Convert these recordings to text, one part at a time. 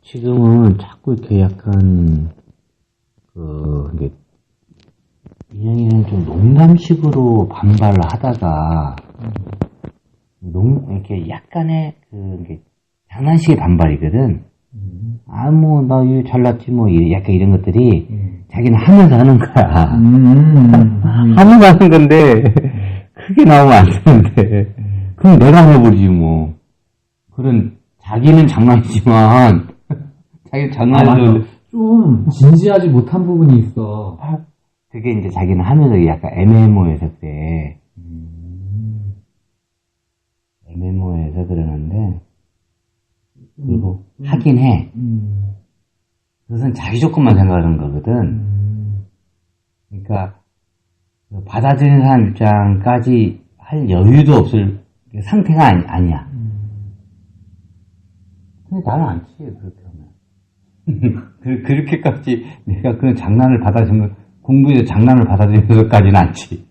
지금은 자꾸 이렇게 약간, 이게, 인형이는 좀 농담식으로 반발을 하다가, 이렇게 약간의, 이게 장난식의 반발이거든. 나 이거 잘났지, 약간 이런 것들이, 자기는 하면서 하는 거야. 하면서 하는 건데, 크게 나오면 안 되는데, 그럼 내가 해버리지, 뭐. 그런, 자기는 장난이지만, 자기 장난을 좀 진지하지 못한 부분이 있어. 그게 이제 자기는 하면서 약간 애매모호해서 그래. 애매모호해서 그러는데, 그리고 하긴 해. 그것은 자기 조건만 생각하는 거거든. 그러니까, 받아들이는 사람 입장까지 할 여유도 없을 상태가 아니야. 근데 나는 안 치요, 그렇게 하면. 그렇게까지 내가 그런 장난을 받아주면, 공부에서 장난을 받아들이면서까지는 안 치.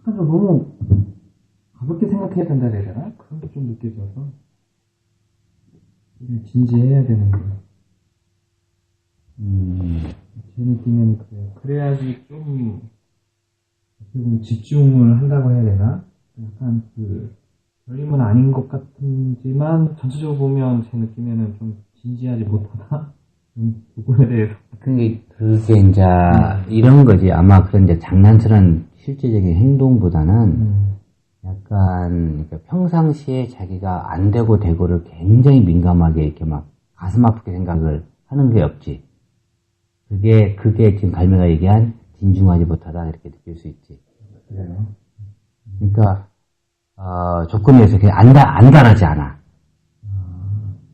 너무 가볍게 생각해야 된다 해야 되나? 그런 게 좀 느껴져서. 진지해야 되는 거야. 제 느낌은 그래. 그래야지 좀, 집중을 한다고 해야 되나? 약간 별림은 아닌 것 같지만, 전체적으로 보면 제 느낌에는 좀 진지하지 못하다? 부분에 대해서. 그게 이제, 이런 거지. 아마 그런 이제 장난스러운 실제적인 행동보다는, 약간, 그러니까 평상시에 자기가 안 되고 되고를 굉장히 민감하게 이렇게 막 가슴 아프게 생각을 하는 게 없지. 그게 지금 갈매가 얘기한 진중하지 못하다 이렇게 느낄 수 있지. 그래요. 그러니까, 조건에서 그냥 안달하지 않아.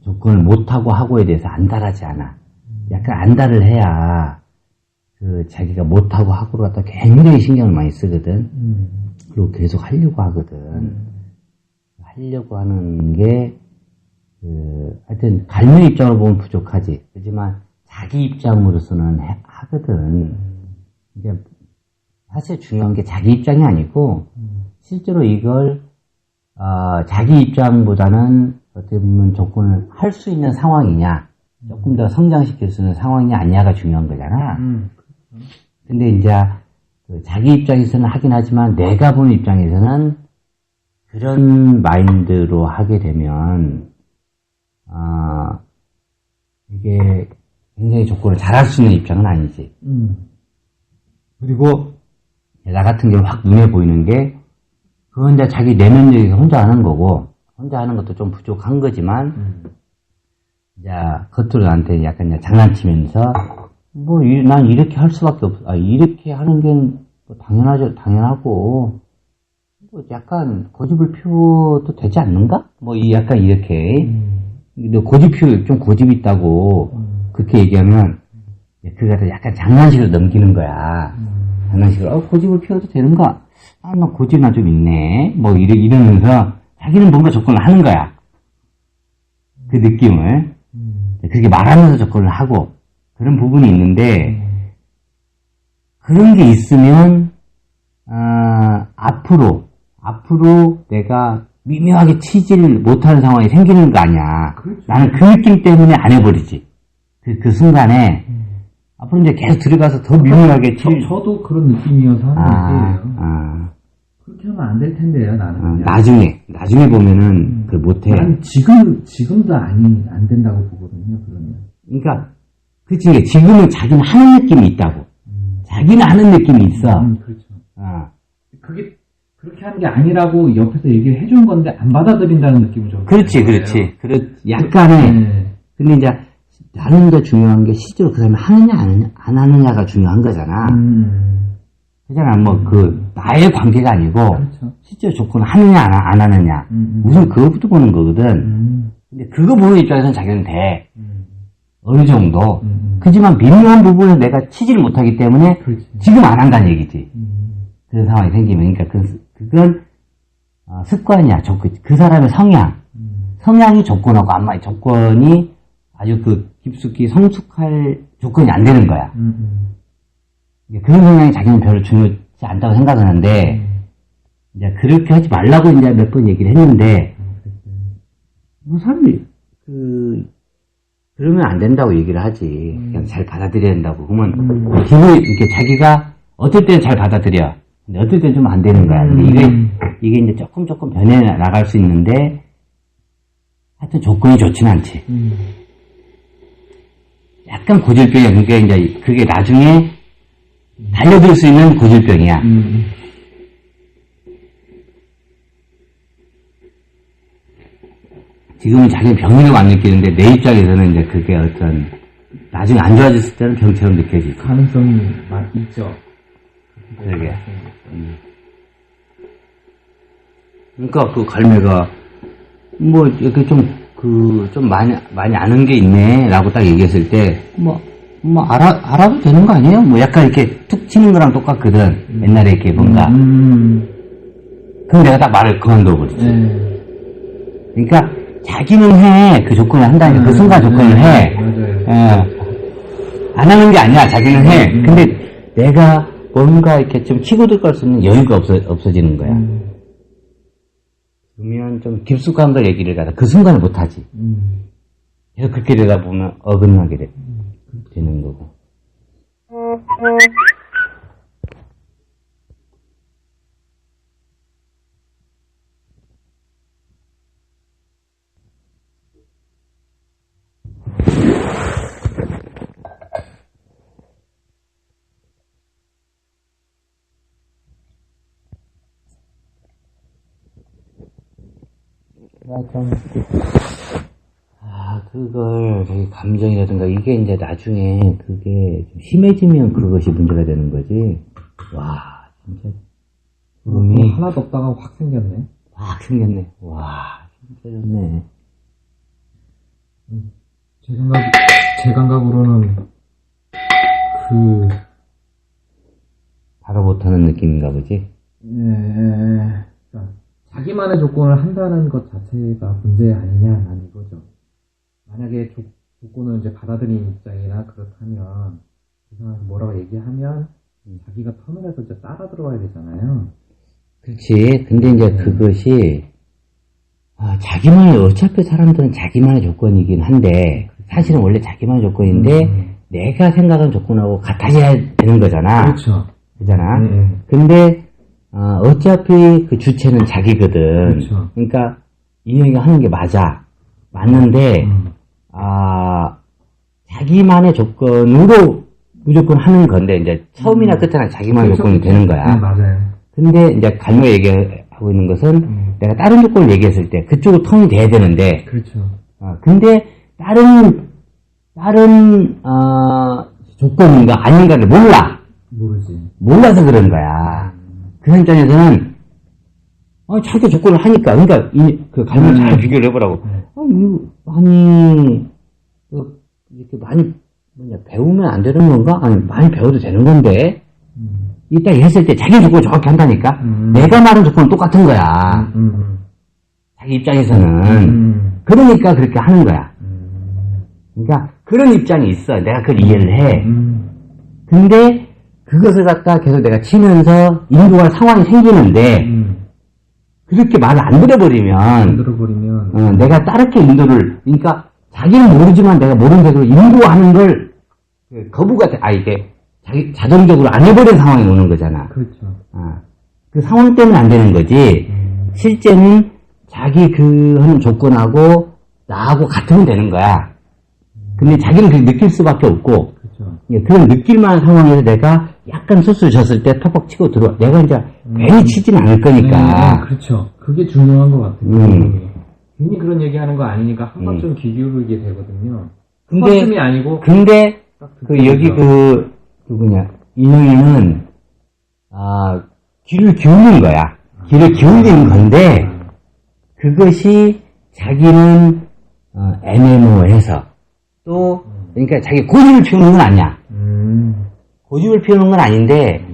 조건을 못하고 하고에 대해서 안달하지 않아. 약간 안달을 해야, 자기가 못하고 하고를 갖다 굉장히 신경을 많이 쓰거든. 그리고 계속 하려고 하거든. 하려고 하는 게, 하여튼, 갈매 입장으로 보면 부족하지. 하지만, 자기 입장으로서는 하거든. 이게, 사실 중요한 게 자기 입장이 아니고, 실제로 이걸, 자기 입장보다는 어떻게 보면 조건을 할 수 있는 상황이냐, 조금 더 성장시킬 수 있는 상황이냐, 아니냐가 중요한 거잖아. 근데 이제, 자기 입장에서는 하긴 하지만 내가 보는 입장에서는 그런 마인드로 하게 되면 이게 굉장히 조건을 잘할 수 있는 입장은 아니지. 그리고 나 같은 경우 확 눈에 보이는 게 그건 이제 자기 내면적에서 혼자 하는 거고 혼자 하는 것도 좀 부족한 거지만 이제 겉으로 나한테 약간 이제 장난치면서 난 이렇게 할 수밖에 없어. 이렇게 하는 게 뭐 당연하고, 약간 고집을 피워도 되지 않는가? 약간 이렇게. 너 좀 고집 있다고, 그렇게 얘기하면, 그게 약간 장난식으로 넘기는 거야. 장난식으로, 고집을 피워도 되는가? 나 고집 나 좀 있네. 이러면서, 자기는 뭔가 조건을 하는 거야. 그 느낌을. 그렇게 말하면서 조건을 하고, 그런 부분이 있는데, 그런 게 있으면, 앞으로 내가 미묘하게 치지를 못하는 상황이 생기는 거 아니야. 그렇죠. 나는 그 느낌 때문에 안 해버리지. 그 순간에, 앞으로 이제 계속 들어가서 더 미묘하게 저도 그런 느낌이어서 하는 얘기예요. 그렇게 하면 안 될 텐데요, 나는. 나중에 보면은, 못해. 난 지금도 안 된다고 보거든요, 그러면. 그러니까, 그치, 지금은 자기는 하는 느낌이 있다고. 자기는 하는 느낌이 있어. 그렇죠. 그게 그렇게 하는 게 아니라고 옆에서 얘기를 해준 건데 안 받아들인다는 느낌을 좀. 그렇지. 약간의. 근데 이제 나는 더 중요한 게 실제로 그 사람이 하느냐 안 하느냐가 중요한 거잖아. 그잖아. 나의 관계가 아니고 그렇죠. 실제로 조건을 하느냐 안 하느냐. 우선 그거부터 보는 거거든. 근데 그거 보는 입장에서는 자기는 돼. 어느 정도. 그지만 미묘한 부분을 내가 치지를 못하기 때문에 그렇지. 지금 안 한다는 얘기지. 그런 상황이 생기면. 그러니까 그건 습관이야. 그 사람의 성향이 조건하고 안 맞아. 조건이 아주 깊숙이 성숙할 조건이 안 되는 거야. 그런 성향이 자기는 별로 중요하지 않다고 생각하는데 이제 그렇게 하지 말라고 이제 몇 번 얘기를 했는데, 뭐 사람이, 그러면 안 된다고 얘기를 하지. 그냥 잘 받아들여야 된다고. 그러면, 기분이, 이렇게 자기가, 어떨 때는 잘 받아들여. 근데 어떨 때는 좀 안 되는 거야. 근데 이게 이제 조금 변해 나갈 수 있는데, 하여튼 조건이 좋진 않지. 약간 고질병이야. 그러니까 이제 그게 나중에 달려들 수 있는 고질병이야. 지금은 자기는 병이라고 안 느끼는데 내 입장에서는 이제 그게 어떤 나중에 안 좋아졌을 때는 병처럼 느껴지고. 가능성이 있죠. 그러게. 그러니까 그 갈매가 뭐 이렇게 좀 많이 아는 게 있네 라고 딱 얘기했을 때 알아도 되는 거 아니에요? 뭐 약간 이렇게 툭 치는 거랑 똑같거든. 옛날에 이렇게 뭔가. 그럼 내가 딱 말을 그만둬 버리지. 그러니까 자기는 해. 그 조건을 한다니까. 그 순간 조건을 해. 안 하는 게 아니야. 자기는 해. 근데 내가 뭔가 이렇게 좀 치고 들어갈 수 있는 여유가 없어지는 거야. 그러면 좀 깊숙한 걸 얘기를 가다 그 순간을 못하지. 계속 그렇게 되다 보면 어긋나게 되는 거고. 그걸 저기 감정이라든가 이게 이제 나중에 그게 좀 심해지면 그것이 문제가 되는 거지. 와, 진짜 몸이 하나도 없다가 확 생겼네. 와, 진짜 좋네. 제 감각으로는 바로 못하는 느낌인가 보지. 그러니까 자기만의 조건을 한다는 것 자체가 문제 아니냐라는 이거죠. 만약에 조건을 이제 받아들인 입장이나 그렇다면 그 상황에서 뭐라고 얘기하면 자기가 턴을 해서 이제 따라 들어가야 되잖아요. 그렇지. 근데 이제 그것이 자기만의 어차피 사람들은 자기만의 조건이긴 한데 사실은 원래 자기만의 조건인데 내가 생각한 조건하고 같아져야 되는 거잖아. 그렇죠. 그잖아. 근데 어차피 그 주체는 자기거든. 그렇죠. 그러니까 인형이가 하는 게 맞는데 자기만의 조건으로 무조건 하는 건데 이제 처음이나 끝이나 자기만의 그렇죠. 조건이 되는 거야. 맞아요. 근데 이제 갈매가 얘기하고 있는 것은 내가 다른 조건을 얘기했을 때 그쪽으로 턴이 돼야 되는데. 그렇죠. 근데 다른 조건인가 아닌가를 몰라서 그런 거야. 그 입장에서는 자기 조건을 하니까 그러니까 그 갈매를 잘 비교를 해보라고. 이렇게 많이 배우면 안 되는 건가? 아니 많이 배워도 되는 건데. 이따 했을 때 자기 조건을 정확히 한다니까. 내가 말한 조건은 똑같은 거야. 자기 입장에서는. 그러니까 그렇게 하는 거야. 그러니까 그런 입장이 있어. 내가 그걸 이해를 해. 근데 그것을 갖다 계속 내가 치면서 인도할 상황이 생기는데 그렇게 말을 안 들어버리면 내가 다르게 인도를, 그러니까 자기는 모르지만 내가 모르는 대로 인도하는 걸 거부가 이게 자동적으로 안 해버리는 상황이 오는 거잖아. 그렇죠. 그 상황 때문에 안 되는 거지. 실제는 자기 하는 조건하고 나하고 같으면 되는 거야. 근데 자기는 그렇게 느낄 수밖에 없고, 그렇죠. 그런 느낄만한 상황에서 내가 약간 수술 졌을 때 턱벅 치고 들어와. 내가 이제 괜히 치진 않을 거니까. 그렇죠. 그게 중요한 것 같아요. 괜히 그런 얘기하는 거 아니니까 한 번쯤 귀 기울이게 되거든요. 한 번쯤이 아니고. 근데 여기 인형이는 귀를 기울인 거야. 귀를 기울인 건데 그것이 자기는 애매모호해서 또 그러니까 자기 고집을 피우는 건 아니야. 고집을 피우는 건 아닌데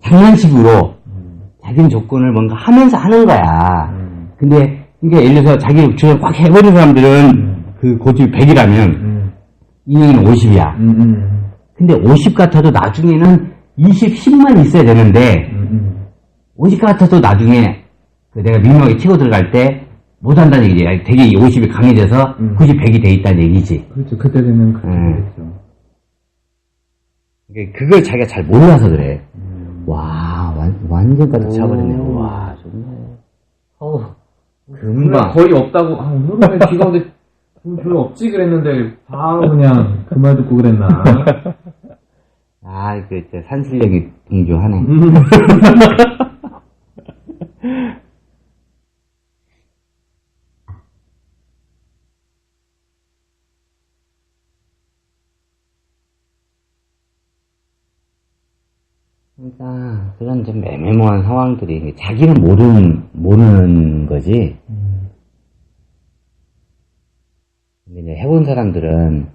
장난식으로 자기는 조건을 뭔가 하면서 하는 거야. 근데 그러니까 예를 들어서 자기 주변 꽉 해버린 사람들은 그 고집이 100이라면 인형이는 50이야. 근데 50 같아도 나중에는 20, 10만 있어야 되는데 50 같아도 나중에 내가 민망하게 치고 들어갈 때 못한다는 얘기지. 되게 50이 강해져서 90, 100이 돼 있다는 얘기지. 그렇죠. 그때 되면 그렇게 되겠죠. 그걸 자기가 잘 몰라서 그래. 와, 완전 가득 차버렸네. 와, 좋네. 금방. 거의 없다고, 오늘은 비가 오는데 별로 없지 그랬는데, 바로 그냥 그 말 듣고 그랬나. 산신령이 동조하네. 그러니까 그런 좀 애매모호한 상황들이 자기는 모르는 거지. 근데 이제 해본 사람들은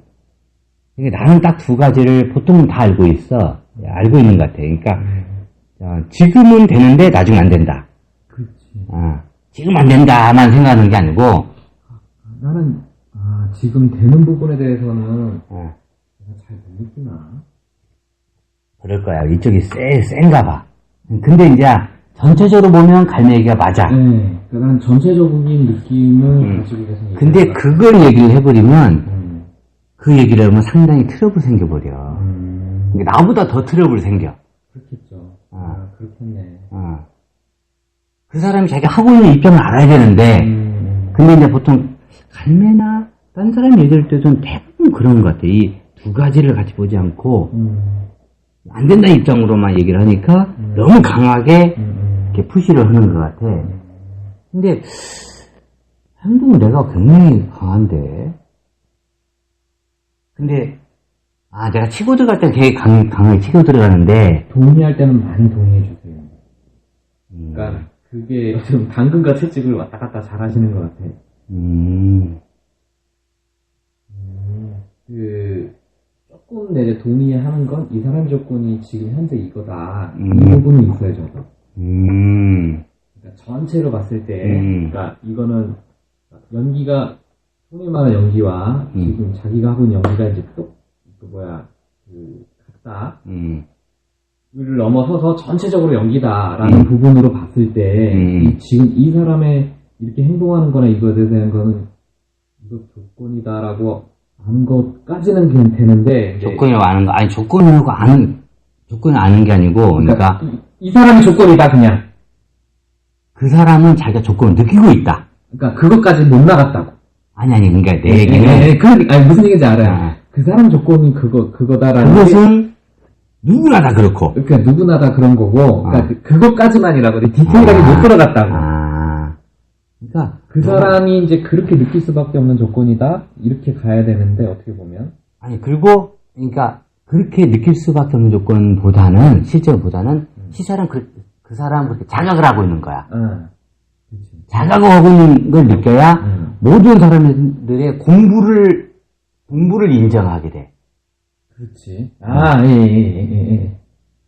나는 딱 두 가지를 보통은 다 알고 있어. 알고 있는 것 같아. 그러니까 지금은 되는데 나중에 안 된다. 그렇지. 지금 안 된다만 생각하는 게 아니고 나는 지금 되는 부분에 대해서는 내가 잘 못 느끼나. 그럴 거야. 이쪽이 센가 봐. 근데 이제 전체적으로 보면 갈매기가 맞아. 네. 그러니까 나는 전체적인 느낌을 가지고 계속 근데 그걸 얘기를 해버리면 그 얘기를 하면 상당히 트러블 생겨버려. 그러니까 나보다 더 트러블 생겨. 그렇겠죠. 그렇겠네. 그 사람이 자기가 하고 있는 입장을 알아야 되는데 근데 이제 보통 갈매나 딴 사람 얘기할 때도 대부분 그런 것 같아. 이 두 가지를 같이 보지 않고 안 된다는 입장으로만 얘기를 하니까 너무 강하게 이렇게 푸시를 하는 것 같아. 근데 행동은 내가 굉장히 강한데. 근데 내가 치고 들어갈 때 되게 강하게 치고 들어가는데 동의할 때는 많이 동의해 주세요. 그러니까 그게 좀 당근과 채찍을 왔다 갔다 잘 하시는 것 같아. 조금 내가 동의하는 건 이 사람 조건이 지금 현재 이거다. 이 부분이 있어요, 저도. 그러니까 전체로 봤을 때, 그러니까 이거는 연기가, 소위 말하는 연기와 지금 자기가 하고 있는 연기가 이제 같다. 를 넘어서서 전체적으로 연기다라는 부분으로 봤을 때, 지금 이 사람의 이렇게 행동하는 거나 이거에 대한 거는 이거 조건이다라고 아는 것까지는 그냥 되는데 조건이라고 아는 거 조건을 아는 게 아니고 그러니까 이 사람이 조건이다 그냥 그 사람은 자기가 조건을 느끼고 있다. 그러니까 그것까지 못 나갔다고. 아니 그러니까 내 얘기는 무슨 얘기인지 알아요. 그 사람 조건이 그거다라는 그것은 누구나 다 그렇고. 그러니까 누구나 다 그런 거고 그러니까 그것까지만이라고 디테일하게 못 들어갔다고. 그러니까 그 사람이 이제 그렇게 느낄 수밖에 없는 조건이다 이렇게 가야 되는데 어떻게 보면 그리고 그러니까 그렇게 느낄 수밖에 없는 조건보다는 실제보다는 그 사람 그렇게 자각을 하고 있는 거야. 자각을 하고 있는 걸 느껴야 모든 사람들의 공부를 인정하게 돼. 그렇지. 예.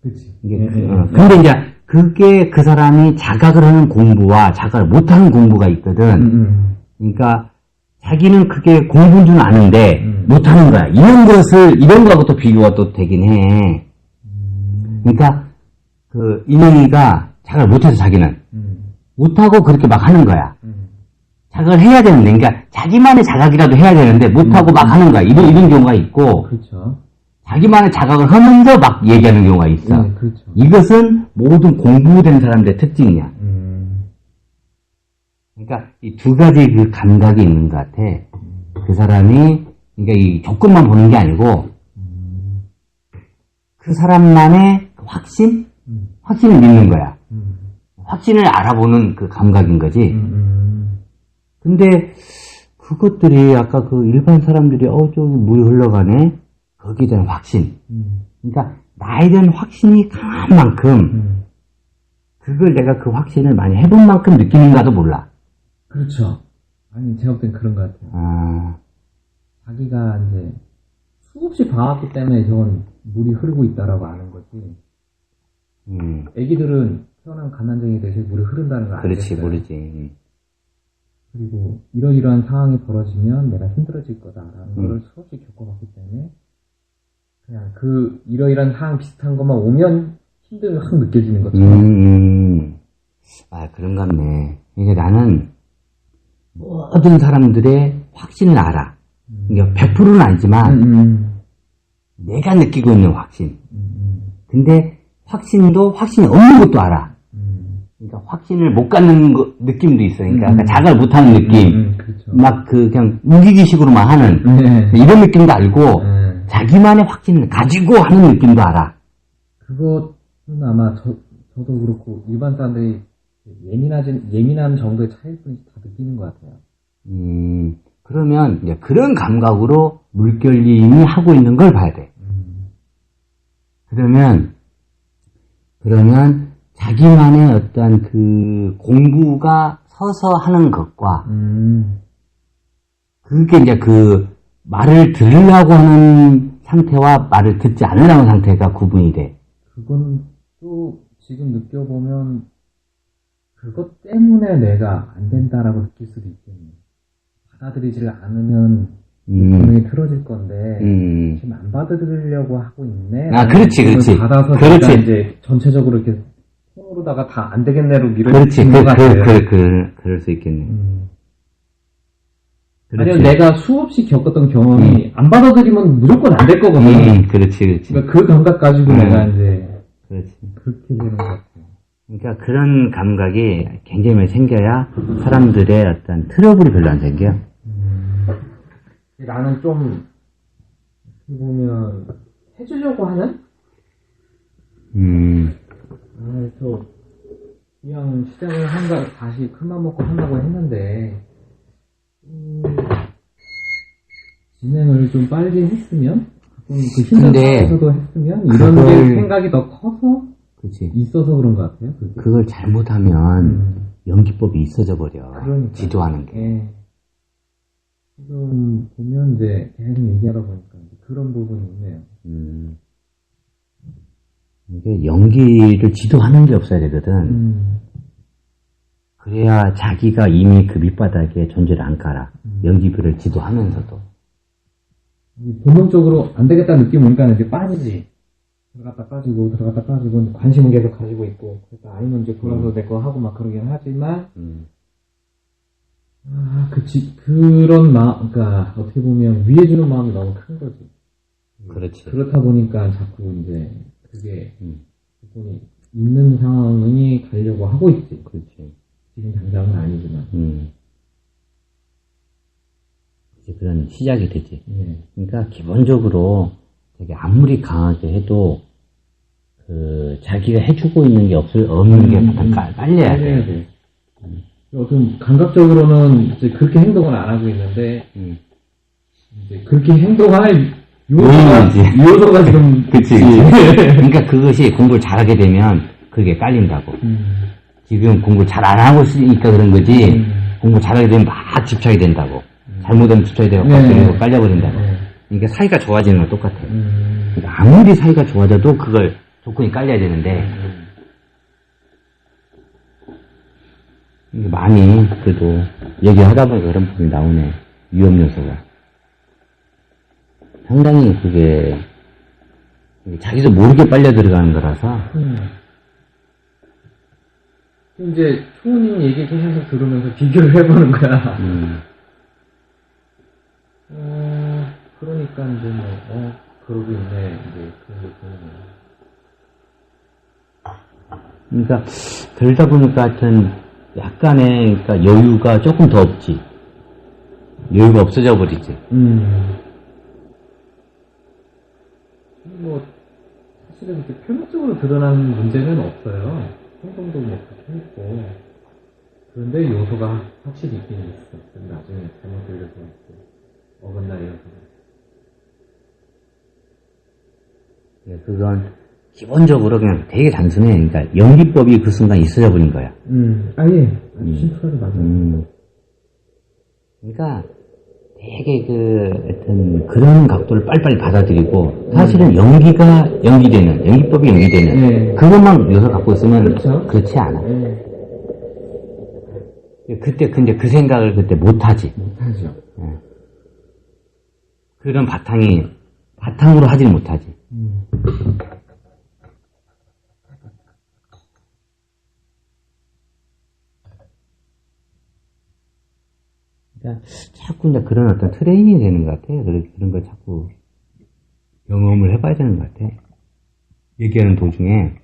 그렇지. 근데 이제 그게 그 사람이 자각을 하는 공부와 자각을 못하는 공부가 있거든. 그러니까 자기는 그게 공부인 줄 아는데 못하는 거야. 이런 거하고 또 비교가 또 되긴 해. 그러니까 그 인형이가 자각을 못해서 자기는 못하고 그렇게 막 하는 거야. 자각을 해야 되는데, 그러니까 자기만의 자각이라도 해야 되는데 못하고 막 하는 거야. 이런 경우가 있고. 그렇죠. 자기만의 자각을 하면서 막 얘기하는 경우가 있어. 네, 그렇죠. 이것은 모든 공부된 사람들의 특징이야. 그러니까 이 두 가지 그 감각이 있는 것 같아. 그 사람이, 그러니까 이 조건만 보는 게 아니고, 그 사람만의 확신을 믿는 거야. 확신을 알아보는 그 감각인 거지. 근데 그것들이 아까 그 일반 사람들이 저기 물이 흘러가네. 거기에 대한 확신. 그러니까 나에 대한 확신이 강한 만큼 그걸 내가 그 확신을 많이 해본 만큼 느끼는가도 몰라. 그렇죠. 아니 제가 볼 땐 그런 것 같아요. 자기가 이제 수없이 봐왔기 때문에 저건 물이 흐르고 있다라고 아는 거지. 애기들은 태어난 갓난쟁이들이 물이 흐른다는 걸 그렇지, 알겠어요. 모르지. 그리고 이러이러한 상황이 벌어지면 내가 힘들어질 거다라는 거를 수없이 겪어봤기 때문에 그냥 그 이러이러한 상황 비슷한 것만 오면 힘듦이 확 느껴지는 것처럼 아, 그런갑네. 그러니까 나는 모든 사람들의 확신을 알아. 그러니까 100%는 아니지만 내가 느끼고 있는 확신. 근데 확신이 없는 것도 알아. 그러니까 확신을 못 갖는 느낌도 있어. 그러니까 자각을 못하는 느낌. 그렇죠. 막 그냥 우기기식으로만 하는 이런 느낌도 알고 자기만의 확신을 가지고 하는 느낌도 알아. 그것은 아마 저도 그렇고 일반 사람들이 예민한 정도의 차이를 다 느끼는 것 같아요. 그러면 이제 그런 감각으로 물결님이 하고 있는 걸 봐야 돼. 그러면 자기만의 어떤 그 공부가 서서 하는 것과 그게 이제 그 말을 들으려고 하는 상태와 말을 듣지 않으려는 상태가 구분이 돼. 그건 또 지금 느껴보면 그것 때문에 내가 안 된다라고 느낄 수도 있겠네. 받아들이지를 않으면 분명히 틀어질 건데 지금 안 받아들이려고 하고 있네. 아, 그렇지. 받아서 그렇지. 이제 전체적으로 이렇게 손으로다가 다 안 되겠네로 그렇지. 밀어주는 것 같아요. 그럴 수 있겠네. 아니면 내가 수없이 겪었던 경험이 안 받아들이면 무조건 안 될 거거든. 그렇지. 그러니까 그 감각 가지고 내가 이제 그렇지. 그렇게 되는 것 같아요. 그러니까 그런 감각이 굉장히 많이 생겨야 사람들의 어떤 트러블이 별로 안 생겨. 나는 좀 어떻게 보면 해주려고 하는? 그래서 그냥 시장을 다시 큰맘 먹고 한다고 했는데 진행을 좀 빨리 했으면 그 힘든 상황에서도 했으면 이런 게 생각이 더 커서 그치. 있어서 그런 것 같아요. 그걸 잘못하면 연기법이 있어져 버려. 그러니까. 지도하는 게. 지금 보면 이제 계속 얘기하다 보니까 그런 부분이 있네요. 이게 연기를 지도하는 게 없어야 되거든. 그래야 자기가 이미 그 밑바닥에 존재를 안 깔아. 연기를 지도하면서도. 본능적으로 안 되겠다는 느낌 오니까 이제 빠지지. 들어갔다 빠지고 관심은 계속 가지고 있고 그러니까 아니면 이제 돌아서 내 거 하고 막 그러긴 하지만 그런 마음, 그러니까 어떻게 보면 위해주는 마음이 너무 큰 거지. 그렇지. 그렇다 보니까 자꾸 이제 그게 부분이 있는 상황이 가려고 하고 있지. 그렇지. 지금 당장은 아니지만. 이제 그런 시작이 되지. 그러니까 기본적으로 되게 아무리 강하게 해도 그 자기가 해주고 있는 게 없는 게 깔려야 돼. 어떤 감각적으로는 이제 그렇게 행동을 안 하고 있는데 이제 그렇게 행동할 요소가 지금 그치. 그러니까 그것이 공부를 잘하게 되면 그게 깔린다고. 지금 공부 잘 안 하고 있으니까 그런 거지. 공부 잘하게 되면 막 집착이 된다고. 잘못하면 집착이 되고 깔려버린다고. 그러니까 사이가 좋아지는 건 똑같아. 그러니까 아무리 사이가 좋아져도 그걸 조건이 깔려야 되는데 많이 그래도 얘기하다 보니까 그런 부분이 나오네. 위험 요소가. 상당히 그게 자기도 모르게 빨려 들어가는 거라서. 이제 초우님 얘기 계속 들으면서 비교를 해보는 거야. 그러니까 이제 그러고 있네. 이제 그런 게 보이네. 그러니까 들다 보니까 하여튼 약간의 그러니까 여유가 조금 더 없지. 여유가 없어져 버리지. 뭐 사실은 이렇게 표면적으로 드러나는 문제는 없어요. 행동도 뭐 그렇게 했고 그런데 요소가 확실히 있긴 있어. 나중에 잘못 들려서 어긋나려서. 그건 기본적으로 그냥 되게 단순해. 그러니까 연기법이 그 순간 있어져 버린 거야. 심플하게 맞아. 그러니까 되게 하여튼 그런 각도를 빨리빨리 받아들이고 사실은 연기법이 연기되는 그것만 요소 갖고 있으면 그렇지 않아. 근데 그 생각을 그때 못하지. 못하죠. 그런 바탕으로 하지는 못하지. 진짜 자꾸 이제 그런 어떤 트레이닝이 되는 것 같아. 그런 걸 자꾸 경험을 해봐야 되는 것 같아. 얘기하는 도중에.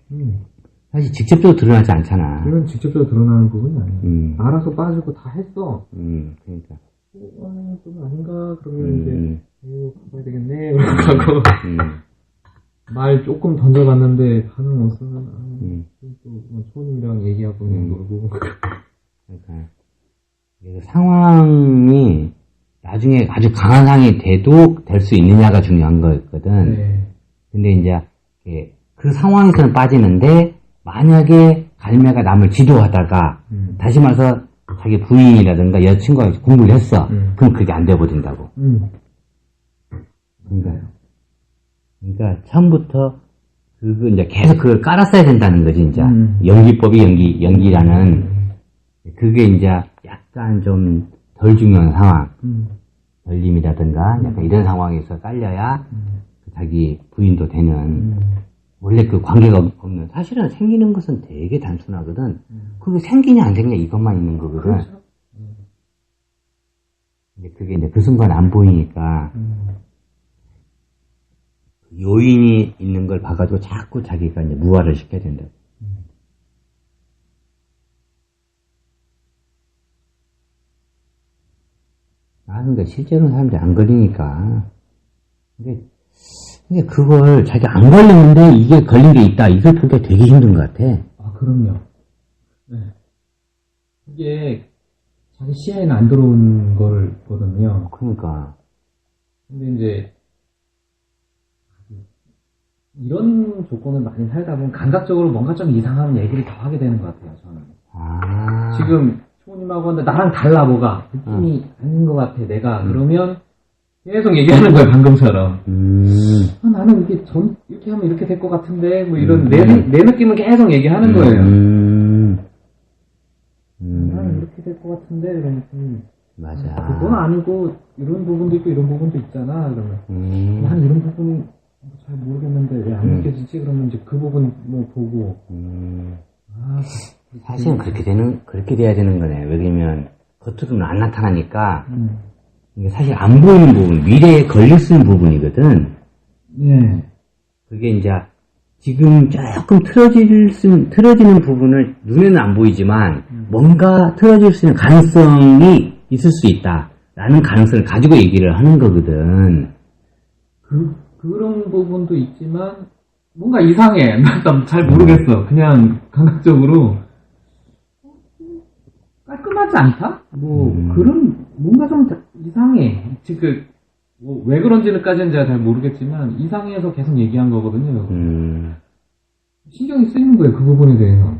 사실 직접적으로 드러나지 않잖아. 이건 직접적으로 드러나는 부분이 아니야. 알아서 빠지고 다 했어. 그러니까. 좀 아닌가? 그러면 이제, 가봐야 되겠네. 그러고 가고. 말 조금 던져봤는데 반응 없으면, 또, 초원이랑 얘기하고 그냥 놀고. 그러니까. 그래서 상황이 나중에 아주 강한 상황이 돼도 될 수 있느냐가 중요한 거였거든. 네. 근데 이제 그 상황에서는 빠지는데 만약에 갈매가 남을 지도하다가 다시 말해서 자기 부인이라든가 여자친구가 공부를 했어. 그럼 그게 안 되어버린다고. 그러니까 처음부터 그거 이제 계속 그걸 깔았어야 된다는 거지 이제. 연기법이 연기라는 그게 이제 약간 좀 덜 중요한 상황, 걸림이라든가 약간 이런 상황에서 깔려야 자기 부인도 되는. 원래 그 관계가 없는, 사실은 생기는 것은 되게 단순하거든. 그게 생기냐 안 생기냐 이것만 있는 거거든. 그렇죠. 근데 그게 이제 그 순간 안 보이니까 요인이 있는 걸 봐가지고 자꾸 자기가 이제 무화를 시켜야 된다. 그러니까 실제로는 사람들이 안 걸리니까. 근데 그걸 자기가 안 걸렸는데 이게 걸린 게 있다. 이걸 보기가 되게 힘든 것 같아. 아, 그럼요. 네. 이게 자기 시야에는 안 들어온 거거든요. 그러니까. 근데 이제 이런 조건을 많이 살다 보면 감각적으로 뭔가 좀 이상한 얘기를 더 하게 되는 것 같아요, 저는. 지금 초님하고 하는데 나랑 달라 뭐가 느낌이 아닌 것 같아 내가. 그러면 계속 얘기하는 거야 방금처럼. 나는 이게 이렇게 하면 이렇게 될 것 같은데 뭐 이런 내 느낌은 계속 얘기하는 거예요. 나는 이렇게 될 것 같은데 이런 느낌. 맞아. 그건 아니고 이런 부분도 있고 이런 부분도 있잖아. 그러면 난 이런 부분이 잘 모르겠는데 왜 안 느껴지지? 그러면 이제 그 부분 뭐 보고. 사실은 그렇게 돼야 되는 거네. 왜냐면 겉으로는 안 나타나니까 이게 사실 안 보이는 부분, 미래에 걸릴 수 있는 부분이거든. 네. 그게 이제 지금 조금 틀어지는 부분을 눈에는 안 보이지만 뭔가 틀어질 수 있는 가능성이 있을 수 있다라는 가능성을 가지고 얘기를 하는 거거든. 그런 부분도 있지만 뭔가 이상해. 난 잘 모르겠어. 그냥 감각적으로 깔끔하지 않다? 그런 뭔가 좀 이상해. 지금 왜 그런지는까지는 제가 잘 모르겠지만 이상해서 계속 얘기한 거거든요. 신경이 쓰이는 거예요. 그 부분에 대해서.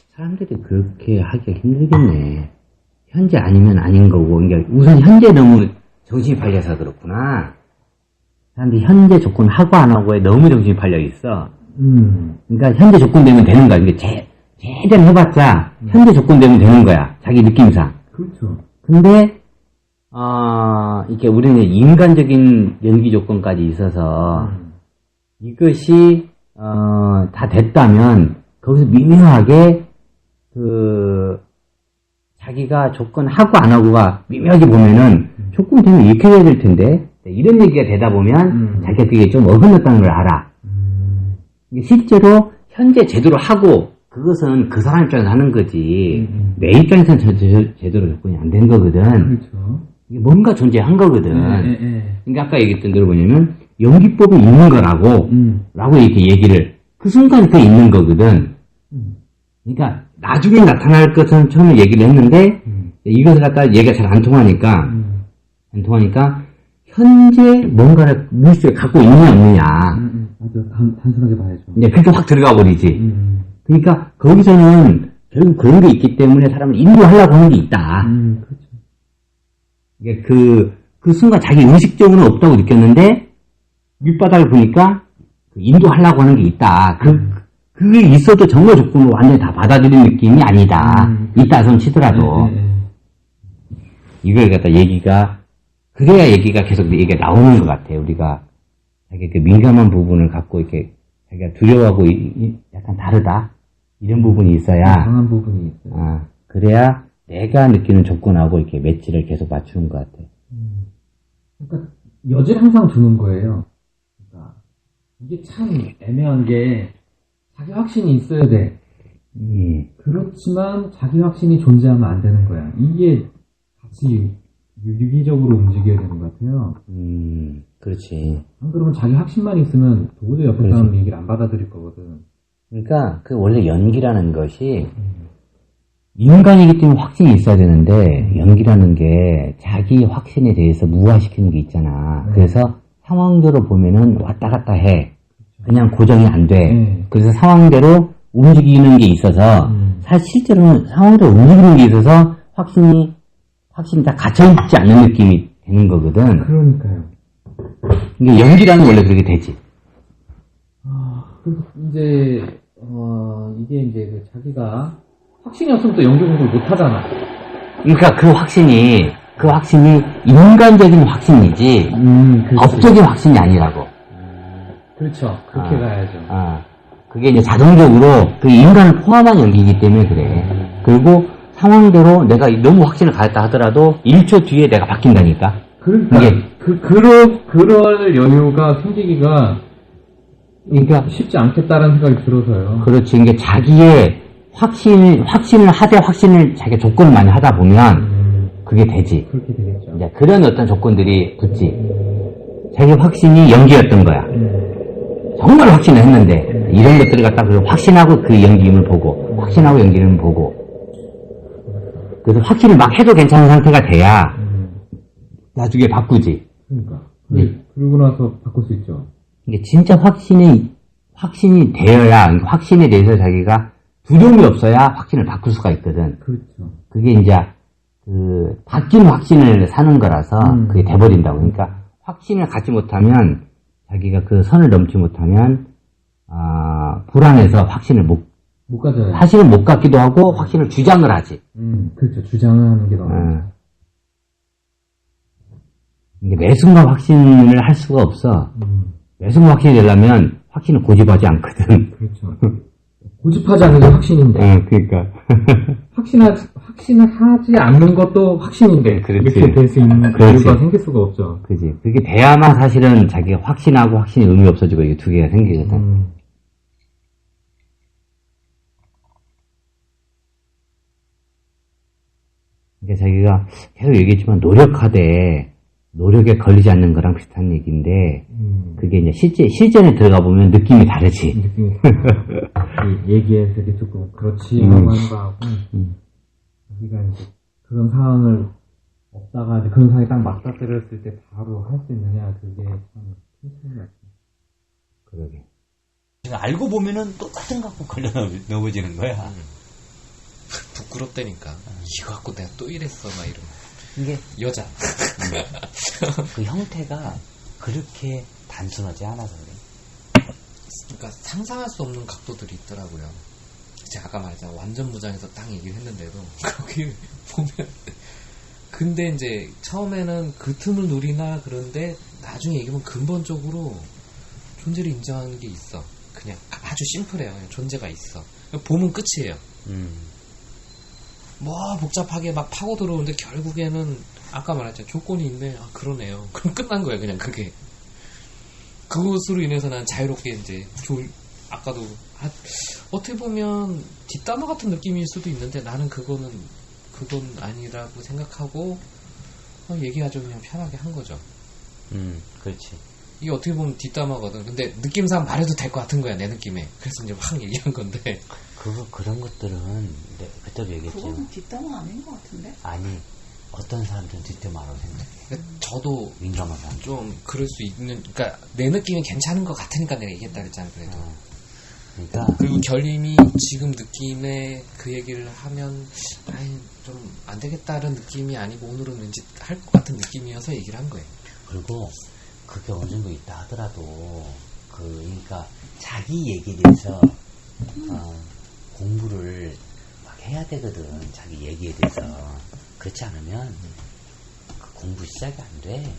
사람들이 그렇게 하기가 힘들겠네. 현재 아니면 아닌 거고. 그러니까 우선 현재 너무 정신이 팔려서 그렇구나. 사람들이 현재 조건 하고 안 하고에 너무 정신이 팔려 있어. 그러니까 현재 조건 되면 되는 거야. 이게 제대로 해봤자 현재 조건 되면 되는 거야. 자기 느낌상. 그렇죠. 근데 이렇게 우리는 인간적인 연기 조건까지 있어서 이것이 다 됐다면 거기서 미묘하게 자기가 조건 하고 안 하고가 미묘하게 보면은 조건 되면 이렇게 해야 될 텐데 이런 얘기가 되다 보면 자기가 그게 좀 어긋났다는 걸 알아. 실제로 현재 제대로 하고 그것은 그 사람 입장에서 하는 거지 내 입장에서는 제대로 조건이 안 된 거거든. 그렇죠. 이게 뭔가 존재한 거거든. 그러니까 아까 얘기했던 대로 뭐냐면 연기법이 있는 거라고 라고 이렇게 얘기를 그 순간 그게 있는 거거든. 그러니까 나중에 나타날 것은 처음에 얘기를 했는데 이것을 갖다 얘기가 잘 안 통하니까 현재 뭔가를 물속에 갖고 있느냐 없느냐. 맞아. 단순하게 봐야죠. 이제 그렇게 확 들어가 버리지. 그러니까 거기서는 결국 그런 게 있기 때문에 사람을 인도하려고 하는 게 있다. 그렇죠. 이게 그 순간 자기 의식적으로는 없다고 느꼈는데 밑바닥을 보니까 인도하려고 하는 게 있다. 그게 있어도 정말 조건을 완전히 다 받아들인 느낌이 아니다. 있다 손 치더라도. 이걸 갖다 그래야 얘기가 계속 얘기가 나오는 것 같아요. 우리가 자기 그 민감한 부분을 갖고 이렇게 자기가 두려워하고 약간 다르다. 이런 부분이 있어야. 강한 부분이 있어요. 그래야 내가 느끼는 조건하고 이렇게 매치를 계속 맞추는 것 같아. 그러니까 여지를 항상 두는 거예요. 그러니까 이게 참 애매한 게 자기 확신이 있어야 돼. 그렇지만 자기 확신이 존재하면 안 되는 거야. 이게 같이 유기적으로 움직여야 되는 것 같아요. 그렇지. 안 그러면 자기 확신만 있으면 도저히 옆에 사람 얘기를 안 받아들일 거거든. 그러니까 그 원래 연기라는 것이 인간이기 때문에 확신이 있어야 되는데 연기라는 게 자기 확신에 대해서 무화시키는 게 있잖아. 그래서 상황대로 보면은 왔다 갔다 해. 그냥 고정이 안 돼. 그래서 상황대로 움직이는 게 있어서 사실 실제로는 상황대로 움직이는 게 있어서 확신이 다 갇혀있지 않는 느낌이 되는 거거든. 그러니까요. 이게 연기라는 원래 그렇게 되지. 그래서 이제 이게 이제 그 자기가 확신이 없으면 또 연기 공부를 못 하잖아. 그러니까 그 확신이 인간적인 확신이지 법적인 확신이 아니라고. 그렇죠. 그렇게 가야죠. 그게 이제 자동적으로 그 인간을 포함한 연기이기 때문에 그래. 그리고 상황대로 내가 너무 확신을 가졌다 하더라도 1초 뒤에 내가 바뀐다니까. 그러니까 그럴 여유가 생기기가 그러니까 쉽지 않겠다라는 생각이 들어서요. 그렇지. 이게 자기의 확신을 하되 확신을 자기가 조건을 많이 하다 보면 그게 되지. 그렇게 되겠죠. 이제 그런 어떤 조건들이 붙지. 자기 확신이 연기였던 거야. 정말 확신을 했는데 이런 것들을 갖다 확신하고 그 연기임을 보고 확신하고 연기임을 보고 그래서 확신을 막 해도 괜찮은 상태가 돼야 나중에 바꾸지. 그러니까. 그러고 나서 바꿀 수 있죠. 이게 진짜 확신이 되어야 확신에 대해서 자기가 두려움이 없어야 확신을 바꿀 수가 있거든. 그렇죠. 그게 이제 그 바뀐 확신을 사는 거라서 그게 돼버린다고. 그러니까 확신을 갖지 못하면 자기가 그 선을 넘지 못하면 불안해서 확신을 못 가져요. 사실은 못 갖기도 하고 확신을 주장을 하지. 그렇죠. 주장을 하는 게 너무. 이게 매 순간 확신을 할 수가 없어. 매 순간 확신이 되려면 확신을 고집하지 않거든. 그렇죠. 고집하지 않는 게 확신인데. 그러니까. 확신을 하지 않는 것도 확신인데. 그렇지. 이렇게 될 수 있는 이유가 생길 수가 없죠. 그지. 그게 돼야만 사실은 자기가 확신하고 확신의 의미 없어지고 이게 두 개가 생기거든. 그러니까 자기가 계속 얘기했지만 노력에 걸리지 않는 거랑 비슷한 얘기인데 그게 이제 실전에 들어가 보면 느낌이 다르지. 얘기에 되게 조금 그렇지 하고 하는 거하고 자기가 이제 그런 상황을 없다가 이제 그런 상황이 딱 맞닥뜨렸을 때 바로 할 수 있느냐 그게 참 힘든 것 같아요. 그러게. 알고 보면은 똑같은 거 갖고 걸려 넘어지는 거야. 부끄럽다니까. 이거 갖고 내가 또 이랬어 막 이러면. 이게 여자. 그 형태가 그렇게 단순하지 않아서 그래. 그러니까 상상할 수 없는 각도들이 있더라고요. 제가 아까 말했잖아. 완전 무장에서 딱 얘기를 했는데도 거기 보면 근데 이제 처음에는 그 틈을 노리나 그런데 나중에 얘기하면 근본적으로 존재를 인정하는 게 있어. 그냥 아주 심플해요. 그냥 존재가 있어. 보면 끝이에요. 뭐 복잡하게 막 파고 들어오는데 결국에는 아까 말했잖아. 조건이 있네. 그러네요. 그럼 끝난 거야. 그냥 그게. 그것으로 인해서 난 자유롭게 이제 아까도 어떻게 보면 뒷담화 같은 느낌일 수도 있는데 나는 그건 아니라고 생각하고 얘기하죠. 그냥 편하게 한 거죠. 그렇지. 이게 어떻게 보면 뒷담화거든. 근데 느낌상 말해도 될 것 같은 거야. 내 느낌에. 그래서 이제 확 얘기한 건데. 그런 것들은 그때도 얘기했지만 그건 뒷담화 아닌 것 같은데? 아니 어떤 사람들은 뒷담화라고 생각해. 그러니까 저도 민감한 사람 좀 그럴 수 있는. 그러니까 내 느낌이 괜찮은 것 같으니까 내가 얘기했다 그랬잖아. 그래도. 그러니까 그리고 결림이 지금 느낌에 그 얘기를 하면 좀 안 되겠다는 느낌이 아니고 오늘은 왠지 할 것 같은 느낌이어서 얘기를 한 거예요. 그리고 그게 어느 정도 있다 하더라도 그러니까 자기 얘기에 대해서 공부를 막 해야 되거든. 자기 얘기에 대해서. 그렇지 않으면 그 공부 시작이 안 돼.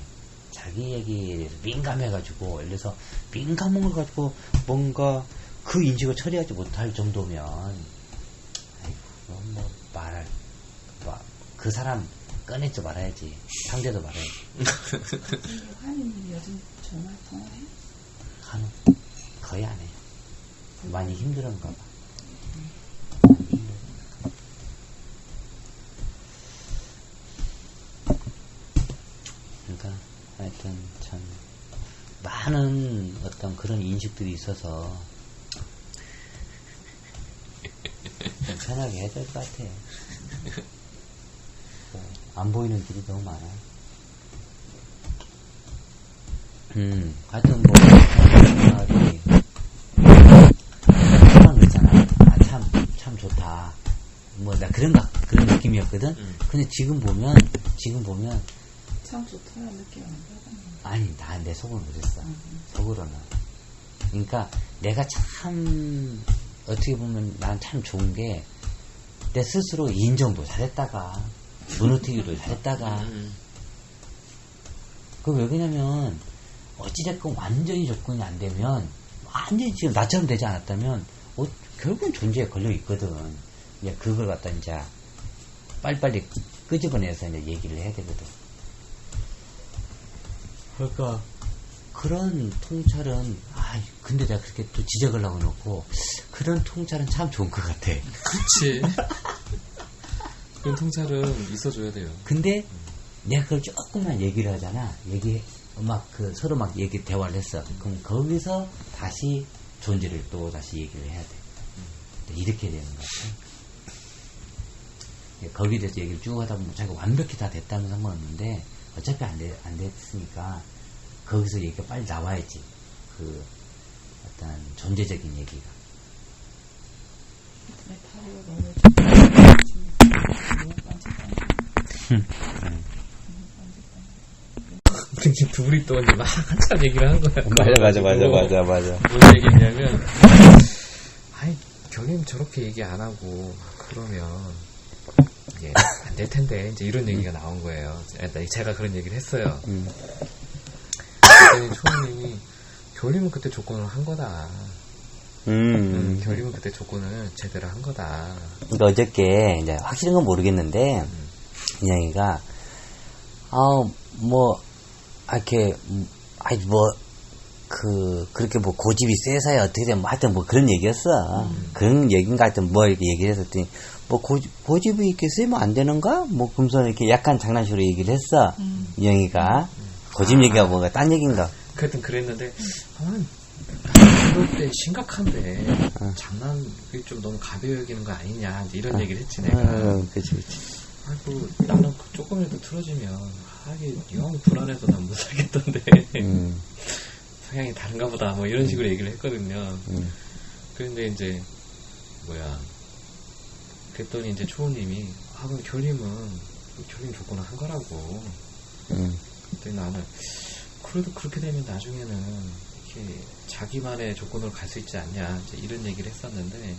자기 얘기에 대해서 민감해가지고 예를 들어서 민감한 걸 가지고 뭔가 그 인식을 처리하지 못할 정도면 아이고 뭐 그 사람 꺼내지 말아야지. 상대도 말아야지. 하님 요즘 전화 통화해? 한우 거의 안 해요. 많이 힘들었나 봐. 그러니까 하여튼 참 많은 어떤 그런 인식들이 있어서 좀 편하게 해야 될 것 같아요. 안 보이는 길이 너무 많아요. 하여튼 뭐 생각이 그런 거 있잖아. 참 좋다. 뭐 나 그런 느낌이었거든. 근데 지금 보면 참 좋다는 느낌 안 받아. 아니 내 속으로 그랬어. 속으로는. 그러니까 내가 참 어떻게 보면 난 참 좋은 게 내 스스로 인정도 잘했다가 무너뜨기도 잘했다가 그 왜 그러냐면 어찌됐건 완전히 접근이 안 되면 완전히 지금 나처럼 되지 않았다면 결국은 존재에 걸려 있거든. 이제 그걸 갖다 이제 빨리빨리 끄집어내서 이제 얘기를 해야 되거든. 그러니까 그런 통찰은 근데 내가 그렇게 또 지적을 하고 놓고 그런 통찰은 참 좋은 것 같아. 그렇지. 그런 통찰은 있어줘야 돼요. 근데 내가 그걸 조금만 얘기를 하잖아. 서로 막 대화를 했어. 그럼 거기서 다시 존재를 또 다시 얘기를 해야 돼. 이렇게 되는 것 같아. 거기에 대해서 얘기를 쭉 하다 보면 자기가 완벽히 다 됐다면 상관없는데 어차피 안 됐으니까 거기서 얘기가 빨리 나와야지. 그 어떤 존재적인 얘기가. 내 다리가 너무 근데 둘이 또 이제 막 한참 얘기를 한 거야. 맞아. 뭔 얘기냐면, 경임 저렇게 얘기 안 하고 그러면 이게 안 될 텐데 이제 이런 얘기가 나온 거예요. 제가 그런 얘기를 했어요. 그랬더니 초원님이 결림은 그때 조건을 한 거다. 결림은 그때 조건을 제대로 한 거다. 그러니까 어저께 이제 확실한 건 모르겠는데 인양이가 그렇게 뭐 고집이 세서야 어떻게 되면 하여튼 뭐 그런 얘기였어. 그런 얘기인가 하여튼 뭐 이렇게 얘기를 했었더니 뭐 고집이 이렇게 세면 안 되는가? 뭐 금손 이렇게 약간 장난식으로 얘기를 했어. 인양이가 고집 얘기가 뭐가 딴 얘기인가? 그랬더니 그랬는데 그럴 때 심각한데 장난 그게 좀 너무 가벼워 여기는 거 아니냐 이제 이런 얘기를 했지 내가. 그치. 아이고 나는 조금이라도 틀어지면 이게 영 불안해서 난 못 살겠던데 성향이 다른가 보다 뭐 이런 식으로 얘기를 했거든요. 그런데 이제 그랬더니 이제 초호님이 그럼 결림 조건을 한 거라고. 그랬더니 나는 그래도 그렇게 되면 나중에는 이렇게 자기만의 조건으로 갈 수 있지 않냐 이제 이런 얘기를 했었는데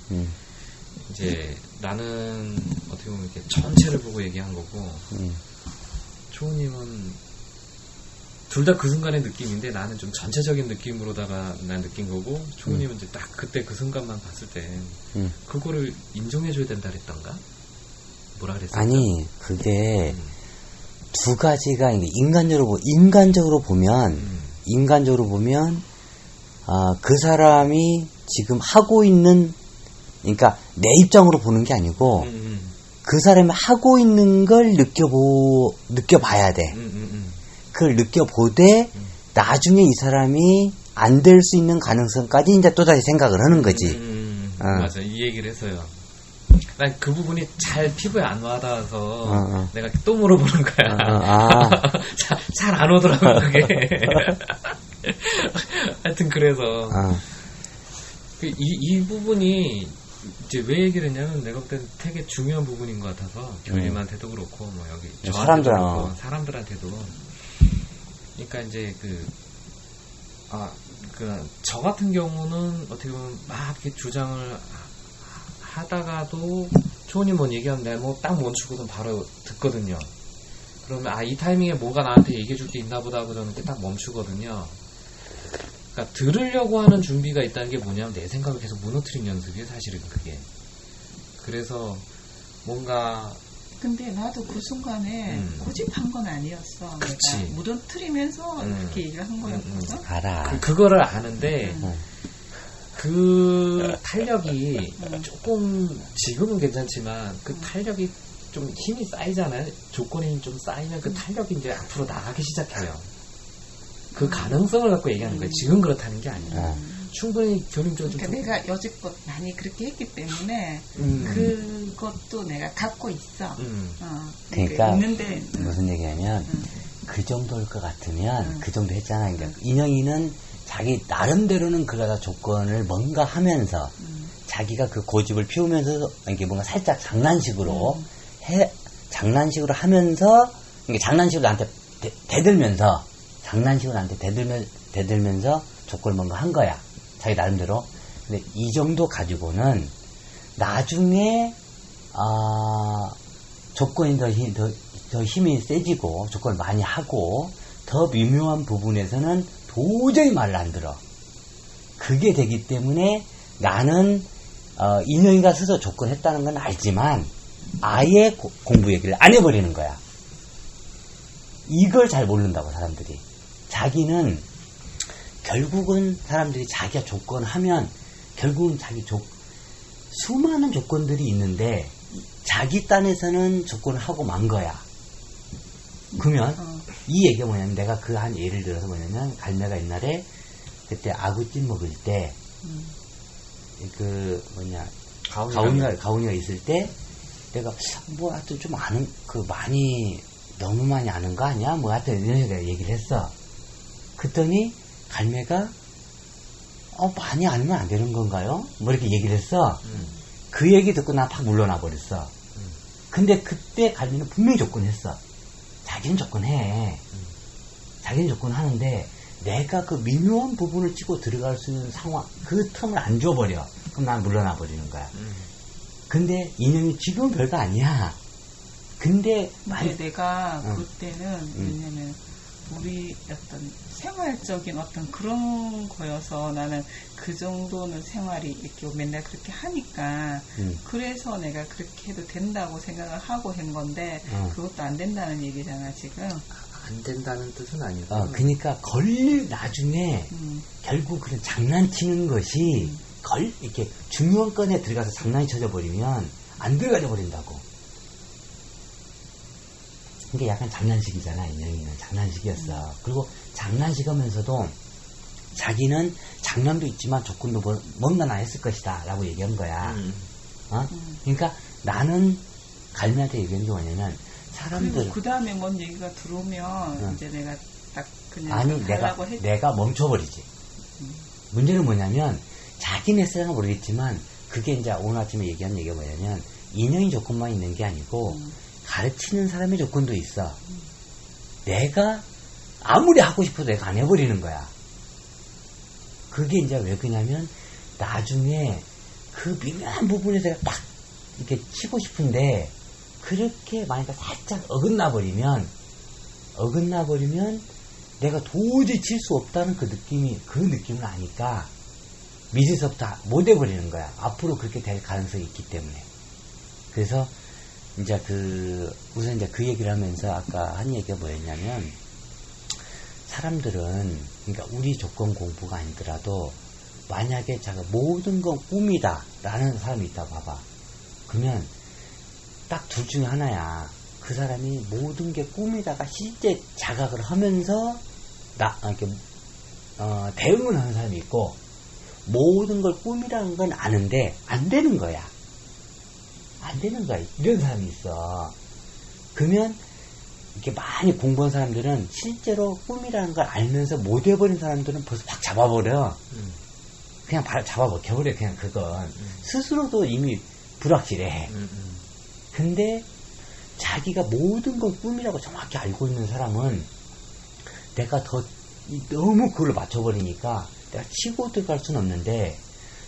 이제 나는 어떻게 보면 이렇게 전체를 보고 얘기한 거고 초우님은 둘 다 그 순간의 느낌인데 나는 좀 전체적인 느낌으로다가 난 느낀 거고 초우님은 이제 딱 그때 그 순간만 봤을 때 그거를 인정해줘야 된다 그랬던가? 뭐라 그랬었죠? 아니 그게 두 가지가 인간적으로 보면 그 사람이 지금 하고 있는 그러니까 내 입장으로 보는 게 아니고 그 사람이 하고 있는 걸 느껴봐야 돼. 그걸 느껴보되 나중에 이 사람이 안 될 수 있는 가능성까지 이제 또다시 생각을 하는 거지. 맞아. 이 얘기를 했어요. 난 그 부분이 잘 피부에 안 와닿아서 내가 또 물어보는 거야. 잘 안 오더라고 그게. 하여튼 그래서 이 부분이 이제 왜 얘기를 했냐면 내가 볼 때는 되게 중요한 부분인 것 같아서 결림한테도 그렇고 뭐 여기 사람들한테도 그러니까 이제 저 같은 경우는 어떻게 보면 막 이렇게 주장을 하다가도 초원이 뭔 얘기하면 내가 뭐 딱 멈추고는 바로 듣거든요. 그러면 이 타이밍에 뭐가 나한테 얘기해줄 게 있나 보다 하고 저는 딱 멈추거든요. 그러니까 들으려고 하는 준비가 있다는 게 뭐냐면 내 생각을 계속 무너뜨리는 연습이에요 사실은 그게. 그래서 뭔가 근데 나도 그 순간에 고집한 건 아니었어. 그치. 내가 무덤트리면서 그렇게 얘기를 한 거였거든. 알아. 그거를 아는데 그 탄력이 조금 지금은 괜찮지만 그 탄력이 좀 힘이 쌓이잖아요. 조건이 좀 쌓이면 그 탄력이 이제 앞으로 나가기 시작해요. 그 가능성을 갖고 얘기하는 거예요. 지금 그렇다는 게 아니라 충분히 교림적으로 좀. 그러니까 내가 여지껏 많이 그렇게 했기 때문에 그것도 내가 갖고 있어. 그러니까 있는데 무슨 얘기냐면 그 정도일 것 같으면 그 정도 했잖아. 그러니까 인영이는 자기 나름대로는 그러다 조건을 뭔가 하면서 자기가 그 고집을 피우면서 이게 뭔가 살짝 장난식으로 장난식으로 하면서 이게 장난식으로 나한테 대들면서 조건을 뭔가 한 거야. 자기 나름대로. 근데 이 정도 가지고는 나중에 조건이 더 힘이 세지고 조건을 많이 하고 더 미묘한 부분에서는 도저히 말을 안 들어. 그게 되기 때문에 나는 인형이가 스스로 조건했다는 건 알지만 아예 공부 얘기를 안 해버리는 거야. 이걸 잘 모른다고 사람들이. 자기는 결국은 사람들이 자기가 조건하면 결국은 수많은 조건들이 있는데 자기 딴에서는 조건을 하고 만 거야. 그러면 이 얘기가 뭐냐면 내가 그 한 예를 들어서 뭐냐면 갈매가 옛날에 그때 아구찜 먹을 때 가훈이가 있을 때 내가 뭐 하여튼 좀 아는 너무 많이 아는 거 아니야? 뭐 하여튼 이런 식으로 얘기를 했어. 그랬더니 갈매가 많이 알면 안 되는 건가요? 뭐 이렇게 얘기를 했어. 그 얘기 듣고 나 팍 물러나 버렸어. 근데 그때 갈매는 분명히 조건했어. 자기는 조건해. 자기는 조건하는데 내가 그 미묘한 부분을 찍고 들어갈 수 있는 상황, 그 틈을 안 줘버려. 그럼 난 물러나 버리는 거야. 근데 인형이 지금은 별거 아니야. 근데 내가 그때는 왜냐면 우리 어떤 생활적인 어떤 그런 거여서 나는 그 정도는 생활이 이렇게 맨날 그렇게 하니까 그래서 내가 그렇게 해도 된다고 생각을 하고 한 건데 그것도 안 된다는 얘기잖아 지금. 안 된다는 뜻은 아니고. 그러니까 나중에 결국 그런 장난치는 것이 이렇게 중요한 건에 들어가서 장난이 쳐져 버리면 안 들어가져 버린다고. 이게 약간 장난식이잖아. 인형이는 장난식이었어. 그리고 장난식하면서도 자기는 장난도 있지만 조건도 뭔가 나 했을 것이다 라고 얘기한 거야. 그러니까 나는 갈매한테 얘기한 게 뭐냐면 사람들 그 다음에 뭔 얘기가 들어오면 이제 내가 딱 그냥 내가 멈춰버리지. 문제는 뭐냐면 자기네 생각은 모르겠지만 그게 이제 오늘 아침에 얘기한 얘기가 뭐냐면 인형이 조건만 있는 게 아니고 가르치는 사람의 조건도 있어. 내가 아무리 하고 싶어도 내가 안 해버리는 거야. 그게 이제 왜 그러냐면 나중에 그 미묘한 부분에서 내가 딱 이렇게 치고 싶은데 그렇게 만약에 살짝 어긋나 버리면 내가 도저히 칠 수 없다는 그 느낌을 아니까 미지서부터 못 해버리는 거야. 앞으로 그렇게 될 가능성이 있기 때문에. 그래서 이제 우선 이제 그 얘기를 하면서 아까 한 얘기가 뭐였냐면 사람들은 그러니까 우리 조건 공부가 아니더라도 만약에 자가 모든 건 꿈이다 라는 사람이 있다 봐봐. 그러면 딱 둘 중에 하나야. 그 사람이 모든 게 꿈이다가 실제 자각을 하면서 대응을 하는 사람이 있고 모든 걸 꿈이라는 건 아는데 안 되는 거야. 이런 사람이 있어. 그러면 이렇게 많이 공부한 사람들은 실제로 꿈이라는 걸 알면서 못 해버린 사람들은 벌써 확 잡아버려. 그냥 바로 잡아먹혀버려. 그냥 그건 스스로도 이미 불확실해. 근데 자기가 모든 건 꿈이라고 정확히 알고 있는 사람은 내가 너무 그걸 맞춰버리니까 내가 치고 들어갈 수는 없는데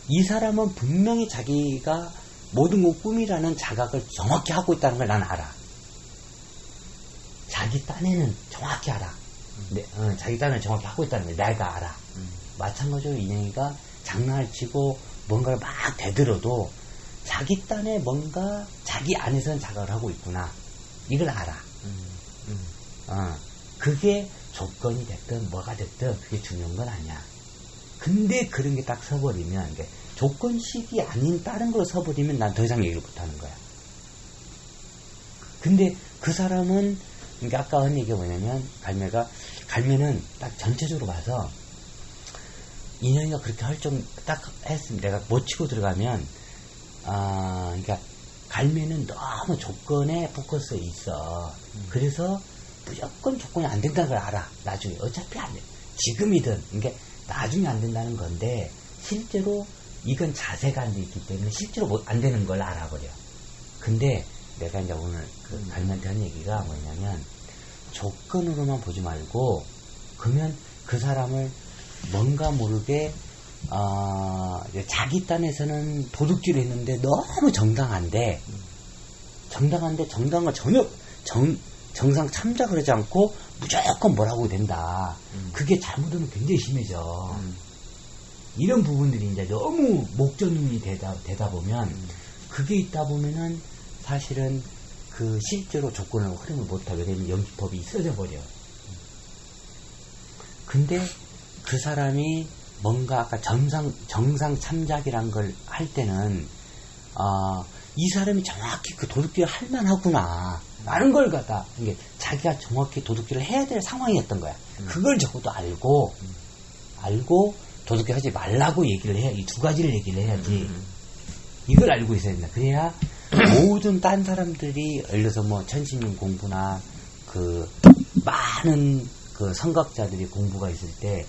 이 사람은 분명히 자기가 모든 건 꿈이라는 자각을 정확히 하고 있다는 걸 난 알아. 자기 딴에는 정확히 알아. 자기 딴에는 정확히 하고 있다는 걸 내가 알아. 마찬가지로 인형이가 장난을 치고 뭔가를 막 대들어도 자기 딴에 뭔가 자기 안에서는 자각을 하고 있구나. 이걸 알아. 그게 조건이 됐든 뭐가 됐든 그게 중요한 건 아니야. 근데 그런 게 딱 서버리면, 조건식이 아닌 다른 걸 서버리면 난 더 이상 얘기를 못 하는 거야. 근데 그 사람은, 그러니까 아까 한 얘기가 뭐냐면, 갈매는 딱 전체적으로 봐서, 인연이가 그렇게 딱 했으면, 내가 못 치고 들어가면, 그러니까, 갈매는 너무 조건에 포커스에 있어. 그래서 무조건 조건이 안 된다는 걸 알아. 나중에. 어차피 안 돼. 지금이든. 그러니까 나중에 안 된다는 건데, 실제로 이건 자세가 안 돼 있기 때문에 실제로 안 되는 걸 알아버려. 근데 내가 이제 오늘 그 갈매한테 한 얘기가 뭐냐면, 조건으로만 보지 말고, 그러면 그 사람을 뭔가 모르게, 자기 딴에서는 도둑질을 했는데 너무 정당한데 정당한 걸 전혀 정상 참작을 하지 않고 무조건 뭐라고 된다. 그게 잘못하면 굉장히 심해져. 이런 부분들이 이제 너무 목전이 되다 보면, 그게 있다 보면은 사실은 그 실제로 조건을 활용을 못하게 되면 연기법이 있어져 버려. 근데 그 사람이 뭔가 아까 정상 참작이란 걸 할 때는, 이 사람이 정확히 그 도둑질을 할 만하구나. 라는 걸 갖다, 이게 자기가 정확히 도둑질을 해야 될 상황이었던 거야. 그걸 적어도 알고 도둑질 하지 말라고 얘기를 해야, 이 두 가지를 얘기를 해야지. 이걸 알고 있어야 된다. 그래야 모든 딴 사람들이, 예를 들어서 뭐 천신인 공부나 그 많은 그 성각자들이 공부가 있을 때,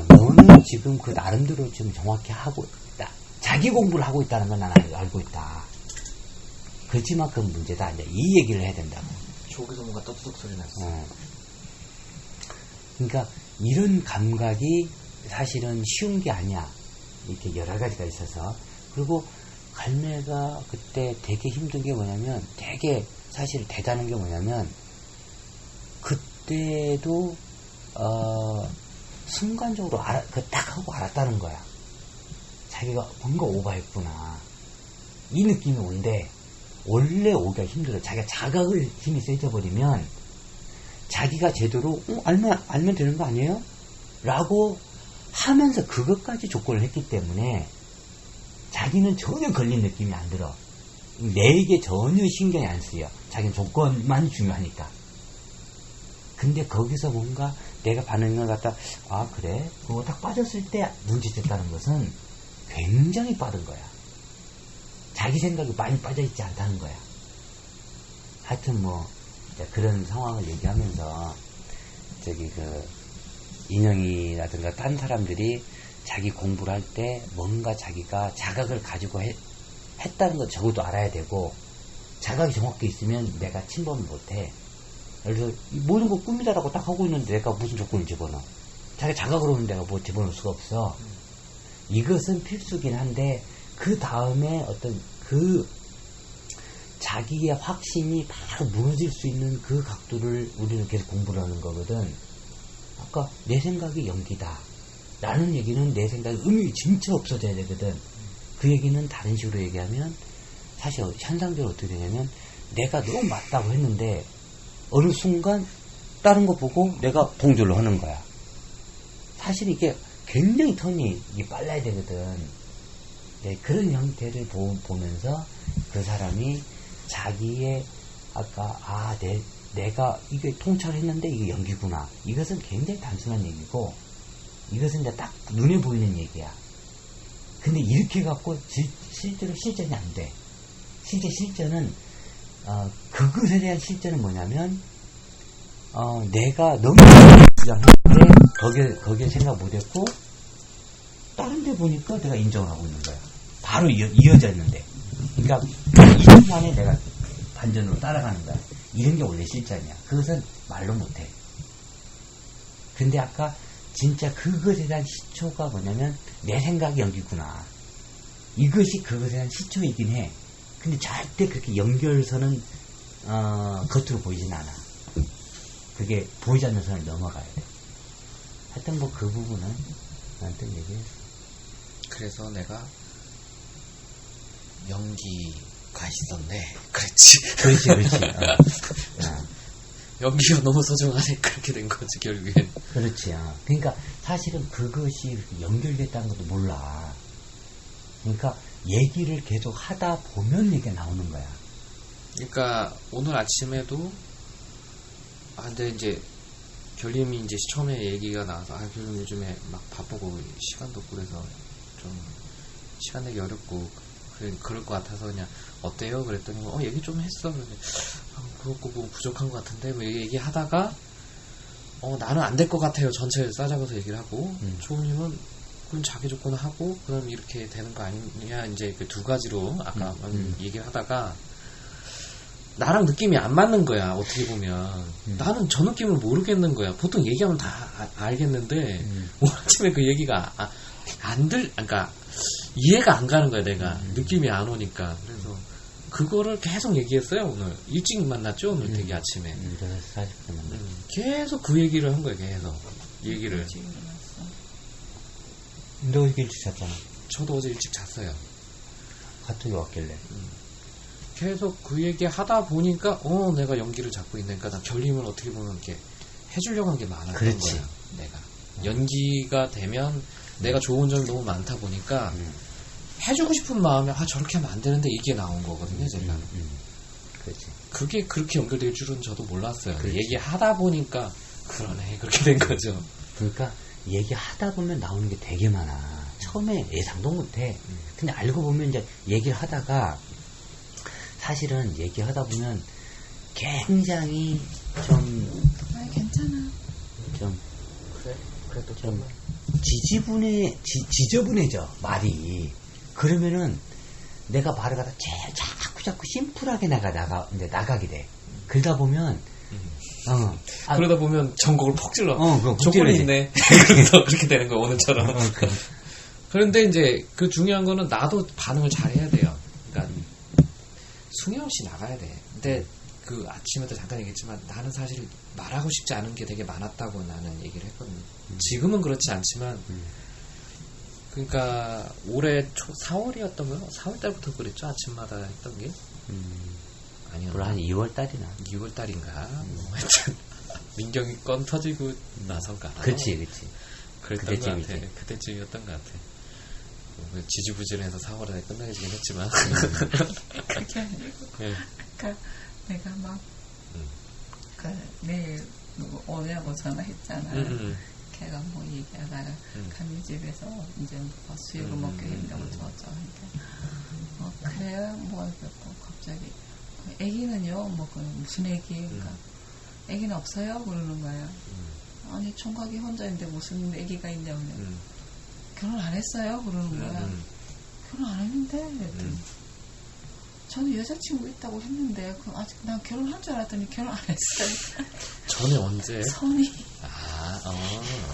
너는 지금 그 나름대로 지금 정확히 하고 있다. 자기 공부를 하고 있다는 건 나는 알고 있다. 그렇지만 그건 문제다. 이제 이 얘기를 해야 된다고. 저기서 뭔가 떠드덕 소리 났어. 그러니까 이런 감각이 사실은 쉬운 게 아니야. 이렇게 여러 가지가 있어서. 그리고 갈매가 그때 되게 힘든 게 뭐냐면, 되게 사실 대단한 게 뭐냐면, 그때도 순간적으로 딱 하고 알았다는 거야. 자기가 뭔가 오버했구나. 이 느낌이 온대. 원래 오기가 힘들어. 자기가 자각을 힘이 세져버리면, 자기가 제대로, 알면 되는 거 아니에요? 라고 하면서 그것까지 조건을 했기 때문에, 자기는 전혀 걸린 느낌이 안 들어. 내게 전혀 신경이 안 쓰여. 자기는 조건만 중요하니까. 근데 거기서 뭔가 내가 반응을 갖다, 그래? 그거 딱 빠졌을 때 눈치챘다는 것은 굉장히 빠른 거야. 자기 생각이 많이 빠져있지 않다는 거야. 하여튼 뭐, 그런 상황을 얘기하면서, 인형이라든가 딴 사람들이 자기 공부를 할 때 뭔가 자기가 자각을 가지고 했다는 거 적어도 알아야 되고, 자각이 정확히 있으면 내가 침범을 못해. 그래서 모든 거 꿈이다라고 딱 하고 있는데 내가 무슨 조건을 집어넣어. 자기 자각으로 오는 내가 뭐 집어넣을 수가 없어. 이것은 필수긴 한데, 그 다음에 어떤 그 자기의 확신이 바로 무너질 수 있는 그 각도를 우리는 계속 공부를 하는 거거든. 아까 내 생각이 연기다 라는 얘기는 내 생각에 의미 진짜 없어져야 되거든. 그 얘기는 다른 식으로 얘기하면, 사실 현상적으로 어떻게 되냐면, 내가 너무 맞다고 했는데 어느 순간 다른 거 보고 내가 동조를 하는 거야. 사실 이게 굉장히 턴이 빨라야 되거든. 네, 그런 형태를 보면서 그 사람이 자기의 아까 내가 이게 통찰했는데 이게 연기구나. 이것은 굉장히 단순한 얘기고, 이것은 이제 딱 눈에 보이는 얘기야. 근데 이렇게 갖고 실제로 실전이 안 돼. 실전은 그것에 대한 실전은 뭐냐면, 내가 너무 주장했는데 거기에 생각 못했고, 다른 데 보니까 내가 인정을 하고 있는 거야. 바로 이어져 있는데. 그러니까 2분 만에 내가 반전으로 따라가는 거야. 이런 게 원래 실전이야. 그것은 말로 못해. 근데 아까 진짜 그것에 대한 시초가 뭐냐면, 내 생각이 연기구나. 이것이 그것에 대한 시초이긴 해. 근데 절대 그렇게 연결선은 겉으로 보이진 않아. 그게 보이지 않는 선을 넘어가야 돼. 하여튼 뭐 그 부분은 나한테 얘기해. 그래서 내가 연기 연기가 있었네. 그렇지. 그렇지. 연기가 너무 소중하네. 그렇게 된 거지, 결국엔. 그렇지. 그러니까 사실은 그것이 이렇게 연결됐다는 것도 몰라. 그러니까 얘기를 계속 하다 보면 이게 나오는 거야. 그러니까 오늘 아침에도 근데 이제 결림이 이제 처음에 얘기가 나와서 결림 요즘에 막 바쁘고 시간도 없고 그래서 좀 시간 내기 어렵고 그럴 것 같아서 그냥 어때요? 그랬더니 얘기 좀 했어. 그런데 그렇고 뭐 부족한 것 같은데 뭐 얘기하다가 나는 안 될 것 같아요. 전체를 싸잡아서 얘기를 하고 초우님은 그럼 자기 조건을 하고 그럼 이렇게 되는 거 아니냐 이제 그 두 가지로 아까 얘기를 하다가 나랑 느낌이 안 맞는 거야. 어떻게 보면 나는 저 느낌을 모르겠는 거야. 보통 얘기하면 다 알겠는데 오늘 아침에 그 얘기가 그러니까 이해가 안 가는 거야. 내가 느낌이 안 오니까. 그래서 그거를 계속 얘기했어요. 오늘 일찍 만났죠. 오늘 되게 아침에 8시 40분에 만났죠. 계속 그 얘기를 한 거야. 계속 얘기를. 너 어제 일찍 잤잖아. 저도 어제 일찍 잤어요. 카톡이 왔길래. 계속 그 얘기 하다 보니까 내가 연기를 잡고 있으니까 나 결림을 어떻게 보면 이렇게 해주려고 한 게 많았던 그렇지. 거야. 내가 연기가 되면 내가 좋은 점이 너무 많다 보니까 해주고 싶은 마음에 저렇게 하면 안 되는데 이게 나온 거거든요. 제가 그렇지. 그게 그렇게 연결될 줄은 저도 몰랐어요. 그렇지. 얘기하다 보니까 그러네 그렇게 된 거죠. 그러니까 얘기하다 보면 나오는 게 되게 많아. 처음에 예상도 못해. 근데 알고 보면 이제 얘기를 하다가 사실은 얘기하다 보면 굉장히 괜찮아. 그래도 좀 지저분해져 말이. 그러면은 내가 말을 갖다 자꾸 심플하게 나가게 돼. 그러다 보면 그러다 보면 전곡을 퍽 찔러. 그럼 조건이 있네. 그래서 그렇게 되는 거야 오늘처럼. 그런데 이제 그 중요한 거는 나도 반응을 잘 해야 돼요. 그러니까 숭이 없이 나가야 돼. 근데 그 아침에도 잠깐 얘기했지만 나는 사실 말하고 싶지 않은 게 되게 많았다고 나는 얘기를 했거든요. 지금은 그렇지 않지만 그러니까 올해 4월이었던가요? 4월 달부터 그랬죠. 아침마다 했던 게. 아니요. 한 2월 달이나. 2월 달인가. 하여튼 민경이 건 터지고 나서가. 그렇지. 그랬던 것 같아. 그때쯤이었던 것 같아. 지지부진해서 4월에 끝나긴 했지만. 그게 아니고. 네. 아까 내가 막 내일 누구 오냐고 전화했잖아. 걔가 뭐 얘기하다가 감미집에서 이제 뭐 수육을 먹게 된다고 저쩌고 하니까 그래요? 뭐 그랬고 갑자기 애기는요? 뭐 무슨 애기? 그러니까 애기는 없어요? 그러는 거야. 아니 총각이 혼자인데 무슨 애기가 있냐고 결혼 안 했어요? 그러는 거야. 결혼 안 했는데 그랬더니 저는 여자친구 있다고 했는데 아직 난 결혼한 줄 알았더니 결혼 안 했어요. 전에 언제? 선이.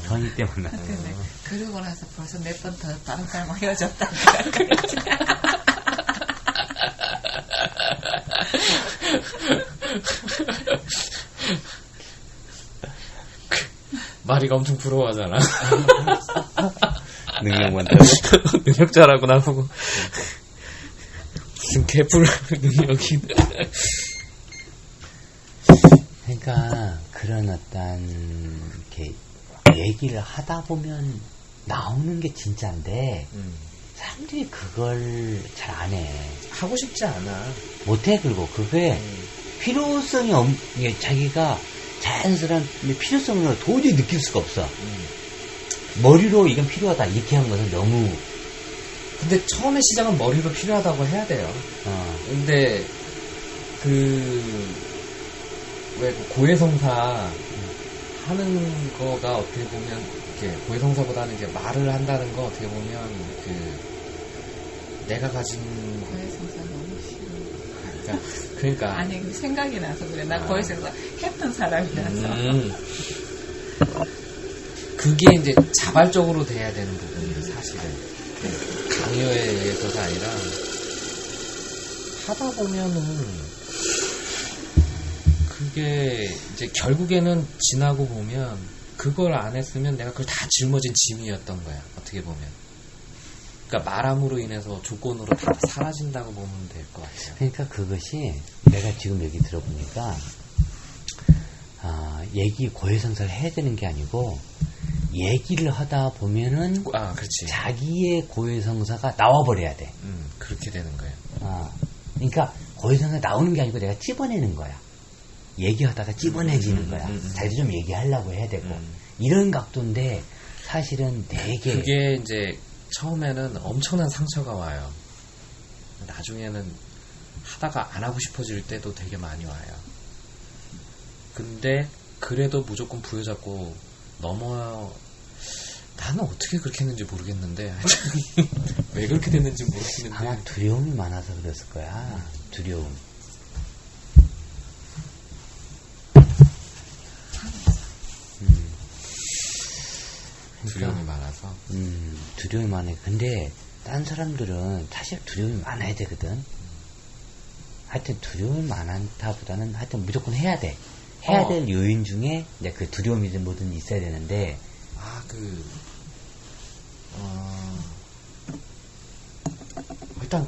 선이 때문에. 근데 그러고 나서 벌써 몇 번 더 다른 사람과 헤어졌다. 마리가 엄청 부러워하잖아. 능력 많다고? 능력자라고 나보고. 무슨 개뿔 능력이. 그러니까 그런 이렇게 얘기를 하다 보면 나오는 게 진짜인데 사람들이 그걸 잘 안 해. 하고 싶지 않아. 못해. 그리고 그게 필요성이 자기가 자연스러운 필요성을 도저히 느낄 수가 없어. 머리로 이건 필요하다 이렇게 한 것은 너무. 근데 처음에 시작은 머리로 필요하다고 해야 돼요. 근데 왜 고해성사 하는 거가 어떻게 보면 이렇게 고해성사보다는 이제 말을 한다는 거 어떻게 보면 내가 가진 고해성사 너무 싫어. 그러니까 아니 생각이 나서 그래. 나 고해성사 했던 사람이라서. 그게 이제 자발적으로 돼야 되는 부분이에요, 사실은. 강요에 의해서가 아니라 하다 보면은 그게 이제 결국에는 지나고 보면 그걸 안 했으면 내가 그걸 다 짊어진 짐이었던 거야. 어떻게 보면. 그러니까 말함으로 인해서 조건으로 다 사라진다고 보면 될 것 같아요. 그러니까 그것이 내가 지금 얘기 들어보니까 얘기 고해성사를 해야 되는 게 아니고 얘기를 하다 보면은 그렇지. 자기의 고해성사가 나와버려야 돼. 그렇게 되는 거예요. 그러니까 고해성사가 나오는 게 아니고 내가 찝어내는 거야. 얘기하다가 찝어내지는 거야. 자기도 좀 얘기하려고 해야 되고 이런 각도인데 사실은 되게 그게 이제 처음에는 엄청난 상처가 와요. 나중에는 하다가 안 하고 싶어질 때도 되게 많이 와요. 근데 그래도 무조건 부여잡고 나는 어떻게 그렇게 했는지 모르겠는데 왜 그렇게 됐는지 모르겠는데 아마 두려움이 많아서 그랬을 거야. 두려움. 두려움이 많아서. 두려움이 많아요. 근데 딴 사람들은 사실 두려움이 많아야 되거든. 하여튼 두려움이 많다보다는 하여튼 무조건 해야 돼. 해야 될 요인 중에 이제 그 두려움이든 뭐든 있어야 되는데 일단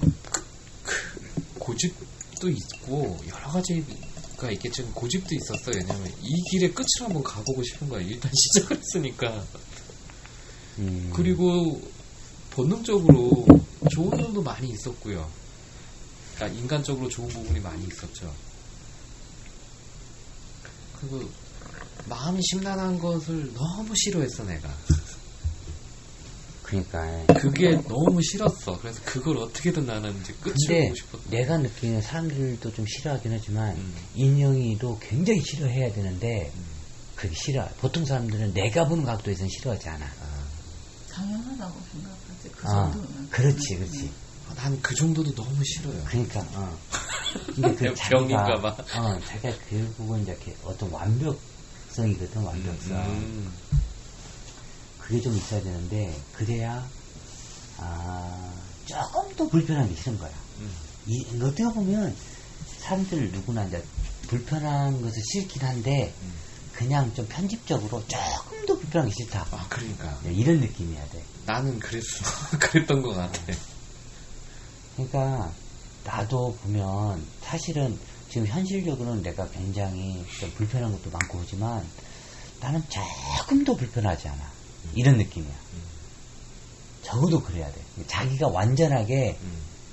고집도 있고 여러 가지가 있겠지만 고집도 있었어요. 왜냐면 이 길의 끝을 한번 가보고 싶은 거예요. 일단 시작을 했으니까. 그리고 본능적으로 좋은 점도 많이 있었고요. 그러니까 인간적으로 좋은 부분이 많이 있었죠. 그리고 마음이 심란한 것을 너무 싫어했어 내가. 그러니까 그게 너무 싫었어. 그래서 그걸 어떻게든 나는 이제 끝을 근데 보고 싶었어. 내가 느끼는 사람들도 좀 싫어하긴 하지만 인형이도 굉장히 싫어해야 되는데 그게 싫어. 보통 사람들은 내가 보는 각도에서는 싫어하지 않아. 당연하다고 생각하지. 그 정도는. 그렇지. 난 그 정도도 너무 싫어요. 그러니까 근데 그 병인가 봐. 자기가 결국은 이제 어떤 완벽성이거든. 완벽성. 그게 좀 있어야 되는데 그래야 조금 더 불편한 게 싫은 거야. 어떻게 보면 사람들 누구나 이제 불편한 것을 싫긴 한데 그냥 좀 편집적으로 조금 더 불편한 게 싫다. 그러니까 이런 느낌이어야 돼. 나는 그랬어. 그랬던 것 같아. 그러니까 나도 보면 사실은 지금 현실적으로는 내가 굉장히 좀 불편한 것도 많고 하지만 나는 조금 더 불편하지 않아. 이런 느낌이야. 적어도 그래야 돼. 자기가 완전하게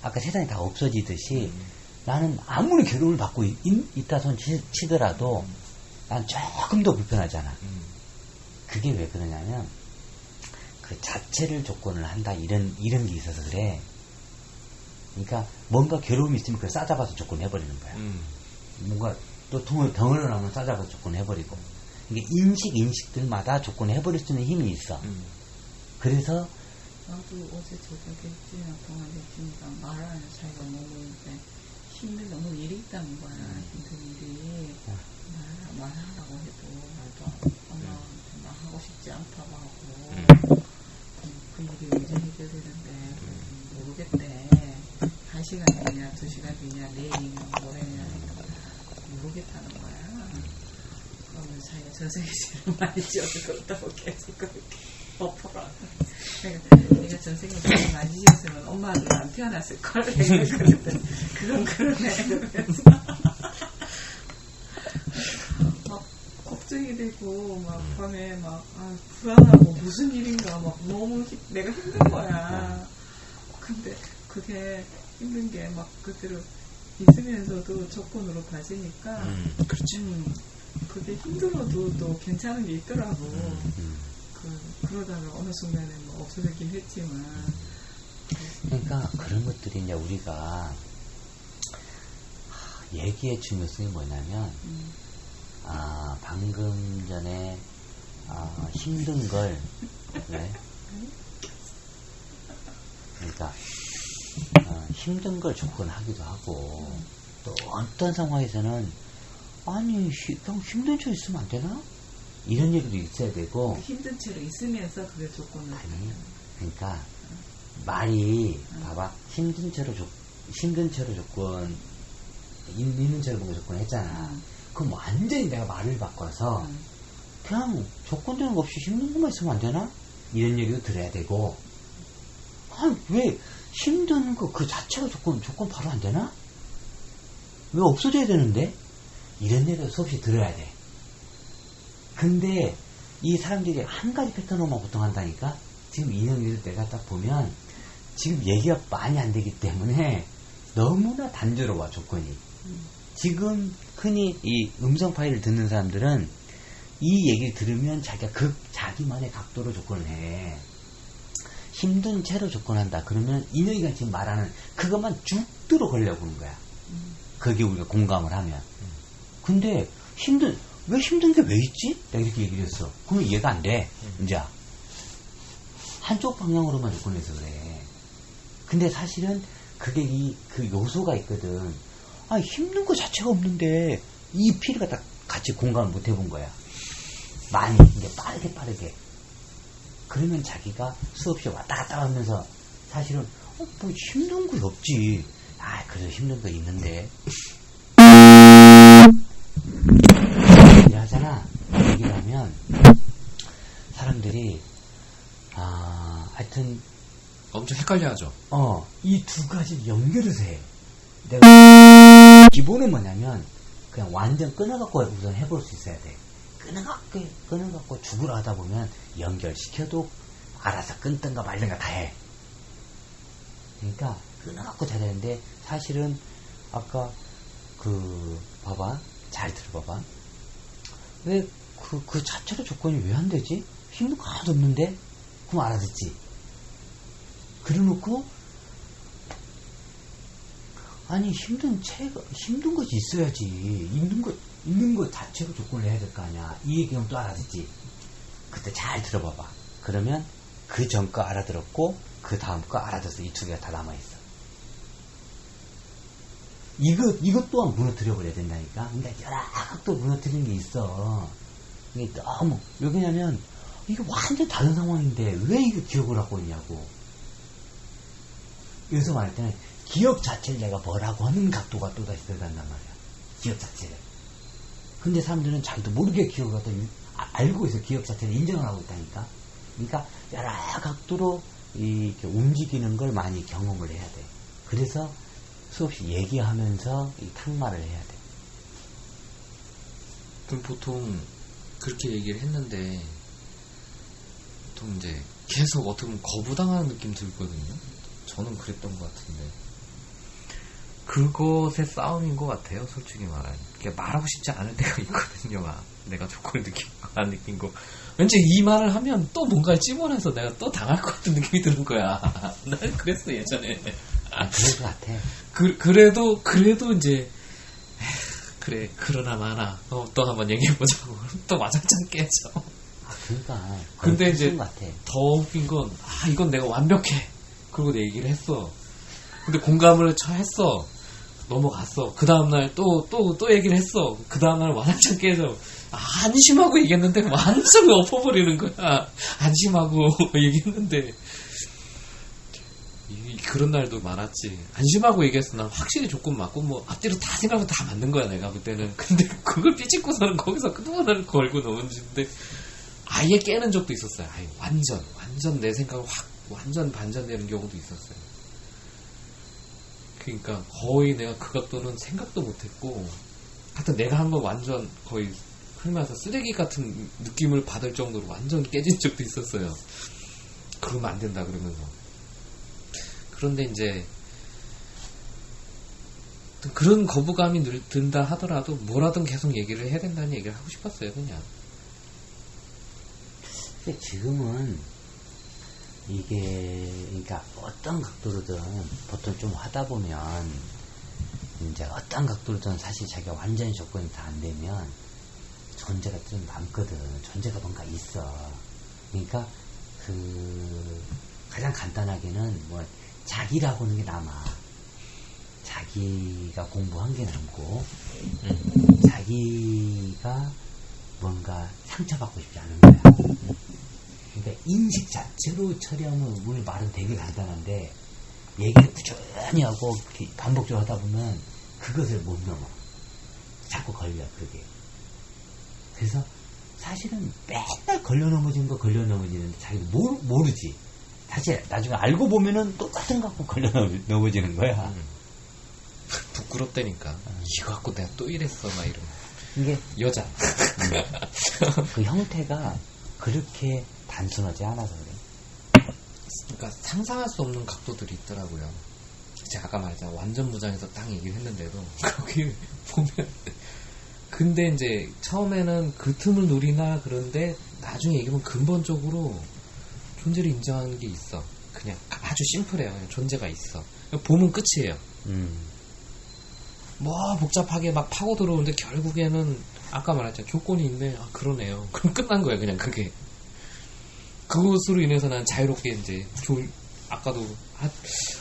아까 세상이 다 없어지듯이 나는 아무리 괴로움을 받고 있다 손 치더라도 난 조금 더 불편하잖아. 그게 왜 그러냐면 그 자체를 조건을 한다 이런 게 있어서 그래. 그러니까 뭔가 괴로움이 있으면 그걸 싸잡아서 조건해버리는 거야. 뭔가 또 덩어리로 나면 싸잡아서 조건해버리고 이게 인식들마다 조건해버릴 수 있는 힘이 있어. 그래서 나도 어제 저녁에 찌랑 동안에 찌니까 말하는 차이가 너무 이제 힘들 너무 일이 있다는 거야. 힘든 일이 말하라고 해도 말도 엄마한테 말하고 싶지 않다고 하고 그 일이 언제 해결되는데 모르겠대. 1시간이냐 2시간이냐 내일이냐 모레냐 모르겠다는 거야. 그러면 자기가 전생에 제일 많이 지어서 그렇다고 계속 그렇게 엎어라. 내가 전생에 제일 많이 지었으면 엄마도 안 태어났을걸. 그건 그러네. 막 걱정이 되고 막 밤에 막 불안하고 무슨 일인가 막 너무 내가 힘든 거야. 근데 그게 힘든 게 막 그대로 있으면서도 조건으로 가지니까 그렇지. 그게 힘들어도 또 괜찮은 게 있더라고. 그러다가 어느 순간에 뭐 없어졌긴 했지만. 그러니까 그런 것들이 이제 우리가 얘기의 중요성이 뭐냐면 방금 전에 힘든 걸 네? 그러니까 힘든 걸 조건하기도 하고 또 어떤 상황에서는 아니 그냥 힘든 채 있으면 안 되나? 이런 얘기도 있어야 되고 힘든 채로 있으면서 그게 조건을 아니 그러니까 말이 봐봐 힘든 채로 조건 있는 채로 보고 조건 했잖아. 그럼 완전히 내가 말을 바꿔서 그냥 조건 되는 거 없이 힘든 것만 있으면 안 되나? 이런 얘기도 들어야 되고 왜 힘든 거 그 자체가 조건 바로 안 되나? 왜 없어져야 되는데? 이런 데를 수없이 들어야 돼. 근데 이 사람들이 한 가지 패턴으로만 보통 한다니까? 지금 인형들 내가 딱 보면 지금 얘기가 많이 안 되기 때문에 너무나 단조로워 조건이. 지금 흔히 이 음성 파일을 듣는 사람들은 이 얘기를 들으면 자기가 자기만의 각도로 조건을 해. 힘든 채로 조건한다. 그러면 인형이가 지금 말하는 그것만 죽도록 걸려고 하는 거야. 그게 우리가 공감을 하면. 근데 왜 힘든 게 왜 있지? 내가 이렇게 얘기를 했어. 그러면 이해가 안 돼. 이제 한쪽 방향으로만 조건해서 그래. 근데 사실은 그게 그 요소가 있거든. 힘든 거 자체가 없는데 이 피를 갖다 같이 공감을 못 해본 거야. 많이 이제 빠르게. 그러면 자기가 수없이 왔다 갔다 하면서 사실은 뭐 힘든 거 없지. 그래도 힘든 거 있는데. 얘기를 하잖아. 얘기를 하면 사람들이 하여튼 엄청 헷갈려하죠. 이 두 가지를 연결해서 해. 내가 기본은 뭐냐면 그냥 완전 끊어갖고 우선 해볼 수 있어야 돼. 끊어갖고 죽으러 하다 보면 연결시켜도 알아서 끊든가 말든가 다 해. 그러니까 끊어갖고 자야 되는데 사실은 아까 봐봐. 잘 들어봐봐. 왜 그 자체로 조건이 왜 안 되지? 힘든 거 하나도 없는데? 그럼 알아듣지. 그래놓고 힘든 것이 있어야지. 있는 것 자체로 조건을 해야 될 거 아니야. 이 얘기는 또 알아듣지. 그때 잘 들어봐봐. 그러면 그 전 거 알아들었고 그 다음 거 알아들어서 이 두 개가 다 남아있어. 이것 또한 무너뜨려버려야 된다니까. 그러니까 여러 각도 무너뜨리는 게 있어. 이게 너무 왜냐면 이게 완전 다른 상황인데 왜 이거 기억을 하고 있냐고. 여기서 말할 때는 기억 자체를 내가 뭐라고 하는 각도가 또다시 들어간단 말이야. 기억 자체를. 근데 사람들은 자기도 모르게 기억을 갖다 알고 있어. 기억 자체를 인정을 하고 있다니까. 그러니까 여러 각도로 이렇게 움직이는 걸 많이 경험을 해야 돼. 그래서 수없이 얘기하면서 이 탕말을 해야 돼. 그럼 보통 그렇게 얘기를 했는데 보통 이제 계속 어떻게 보면 거부당하는 느낌 들거든요. 저는 그랬던 것 같은데 그것의 싸움인 것 같아요. 솔직히 말하면 말하고 싶지 않을 때가 있거든요. 내가 조건을 느끼고 안 느낀 거 왠지 이 말을 하면 또 뭔가를 찝어내서 내가 또 당할 것 같은 느낌이 드는 거야. 난 그랬어 예전에. 그럴 것 같아. 그래도 이제 그래 그러나 마나 또 한번 얘기해보자고 또 와장창 깨져. 그러니까. 근데 이제 더 웃긴 건 이건 내가 완벽해. 그러고 내 얘기를 했어. 근데 공감을 했어. 넘어갔어. 그 다음날 또 얘기를 했어. 그 다음날 와장창 깨져. 안심하고 얘기했는데 완전 엎어버리는 거야. 안심하고 얘기했는데 그런 날도 많았지. 안심하고 얘기했어. 난 확실히 조건 맞고 뭐 앞뒤로 다 생각하면 다 맞는 거야 내가 그때는. 근데 그걸 삐집고서는 거기서 그동안을 걸고 넘어지는데 아예 깨는 적도 있었어요. 완전 내 생각을 완전 반전되는 경우도 있었어요. 그러니까 거의 내가 그 각도는 생각도 못했고 하여튼 내가 한번 완전 거의 흘면서 쓰레기 같은 느낌을 받을 정도로 완전 깨진 적도 있었어요. 그러면 안 된다 그러면서. 그런데 이제 그런 거부감이 든다 하더라도 뭐라든 계속 얘기를 해야 된다는 얘기를 하고 싶었어요. 그냥. 근데 지금은 이게 그러니까 어떤 각도로든 보통 좀 하다 보면 이제 어떤 각도로든 사실 자기가 완전히 조건이 다 안 되면 존재가 좀 남거든. 존재가 뭔가 있어. 그러니까 가장 간단하게는 뭐 자기라고 하는 게 남아. 자기가 공부한 게 남고 자기가 뭔가 상처받고 싶지 않은 거야. 그러니까 인식 자체로 처리하면 우리 말은 되게 간단한데 얘기를 꾸준히 하고 반복적으로 하다 보면 그것을 못 넘어. 자꾸 걸려 그게. 그래서 사실은 맨날 걸려 넘어지는데 자기도 모르지. 사실 나중에 알고 보면은 똑같은 거 갖고 걸려 넘어지는 거야. 부끄럽다니까. 이거 갖고 내가 또 이랬어, 막 이러면. 이게 여자. 그 형태가 그렇게 단순하지 않아서 그래. 그러니까 상상할 수 없는 각도들이 있더라고요. 제가 아까 말했잖아. 완전 무장에서 딱 얘기를 했는데도 거기 보면 근데 이제 처음에는 그 틈을 노리나 그런데 나중에 얘기하면 근본적으로 존재를 인정하는 게 있어. 그냥 아주 심플해요. 그냥 존재가 있어. 보면 끝이에요. 뭐 복잡하게 막 파고 들어오는데 결국에는 아까 말했잖아. 조건이 있네. 아 그러네요. 그럼 끝난 거야. 그냥 그게. 그것으로 인해서 난 자유롭게 이제 아까도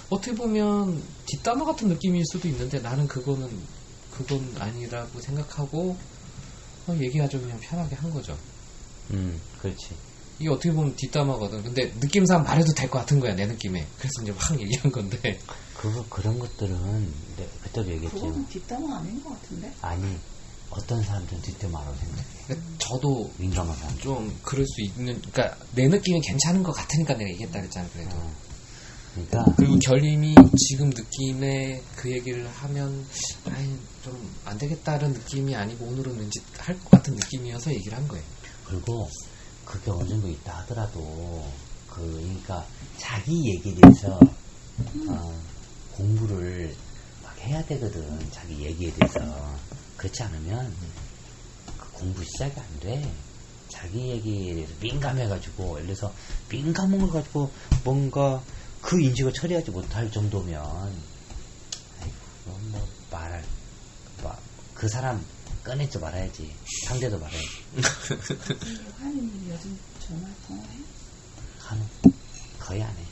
어떻게 보면 뒷담화 같은 느낌일 수도 있는데 나는 그건 아니라고 생각하고 얘기하죠. 그냥 편하게 한 거죠. 그렇지. 이게 어떻게 보면 뒷담화거든. 근데 느낌상 말해도 될 것 같은 거야, 내 느낌에. 그래서 이제 막 얘기한 건데. 그런 것들은 그때도 얘기했지. 그거는 뒷담화 아닌 것 같은데? 아니 어떤 사람들은 뒷담화라고 생각해. 저도 민감한 사람. 좀 그럴 수 있는, 그러니까 내 느낌이 괜찮은 것 같으니까 내가 얘기했다 그랬잖아, 그래도. 그러니까 그리고 결림이 지금 느낌에 그 얘기를 하면 좀 안 되겠다는 느낌이 아니고 오늘은 왠지 할 것 같은 느낌이어서 얘기를 한 거예요. 그리고 그게 어느 정도 있다 하더라도 그러니까 자기 얘기에 대해서 공부를 막 해야 되거든. 자기 얘기에 대해서. 그렇지 않으면 그 공부 시작이 안 돼. 자기 얘기에 대해서 민감해가지고, 예를 들어서 민감한 걸 가지고 뭔가 그 인식을 처리하지 못할 정도면, 아이고, 뭐 말할, 그 사람 꺼내지 말아야지. 상대도 말아야지. 하느님 요즘 전화 통화해? 거의 안 해요.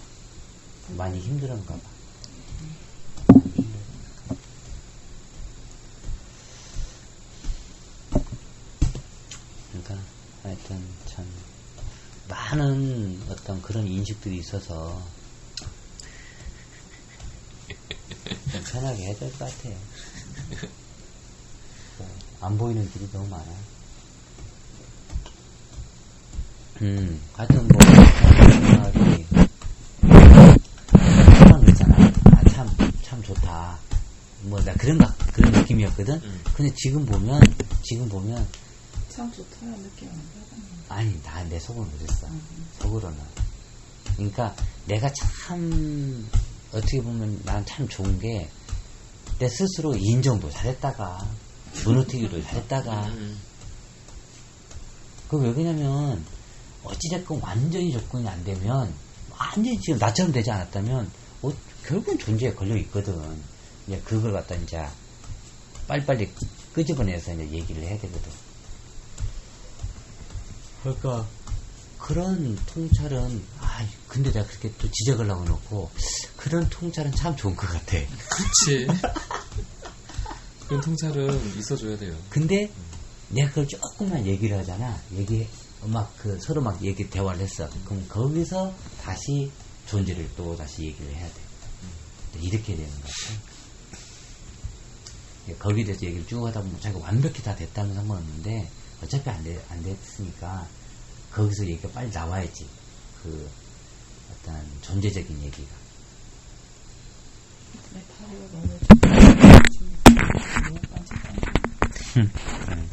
많이 힘들은가 봐. 그러니까 하여튼 참 많은 어떤 그런 인식들이 있어서 좀 편하게 해야 될 것 같아요. 안 보이는 길이 너무 많아. 하여튼 뭐 생각이 그런 거 있잖아. 참 좋다. 뭐 나 그런 느낌이었거든. 근데 지금 보면 참 좋다는 느낌 안 받았는데. 아니 내 속으로는 그랬어. 속으로는. 그러니까 내가 참 어떻게 보면 난 참 좋은 게 내 스스로 인정도 잘했다가 무너뜨기도 잘했다가 그 왜 그러냐면 어찌됐건 완전히 접근이 안 되면 완전히 지금 나처럼 되지 않았다면 결국은 존재에 걸려 있거든. 이제 그걸 갖다 이제 빨리빨리 끄집어내서 이제 얘기를 해야 되거든. 그러니까 그런 통찰은 근데 내가 그렇게 또 지적을 하고 놓고 그런 통찰은 참 좋은 것 같아. 그치. 그런 통찰은 있어줘야 돼요. 근데 내가 그걸 조금만 얘기를 하잖아. 서로 막 대화를 했어. 그럼 거기서 다시 존재를 또 다시 얘기를 해야 돼. 이렇게 되는 것 같아. 거기에 대해서 얘기를 쭉 하다 보면 자기가 완벽히 다 됐다는 상관없는데 어차피 안 됐으니까 거기서 얘기가 빨리 나와야지. 그 어떤 존재적인 얘기가. 내 다리가 너무 좀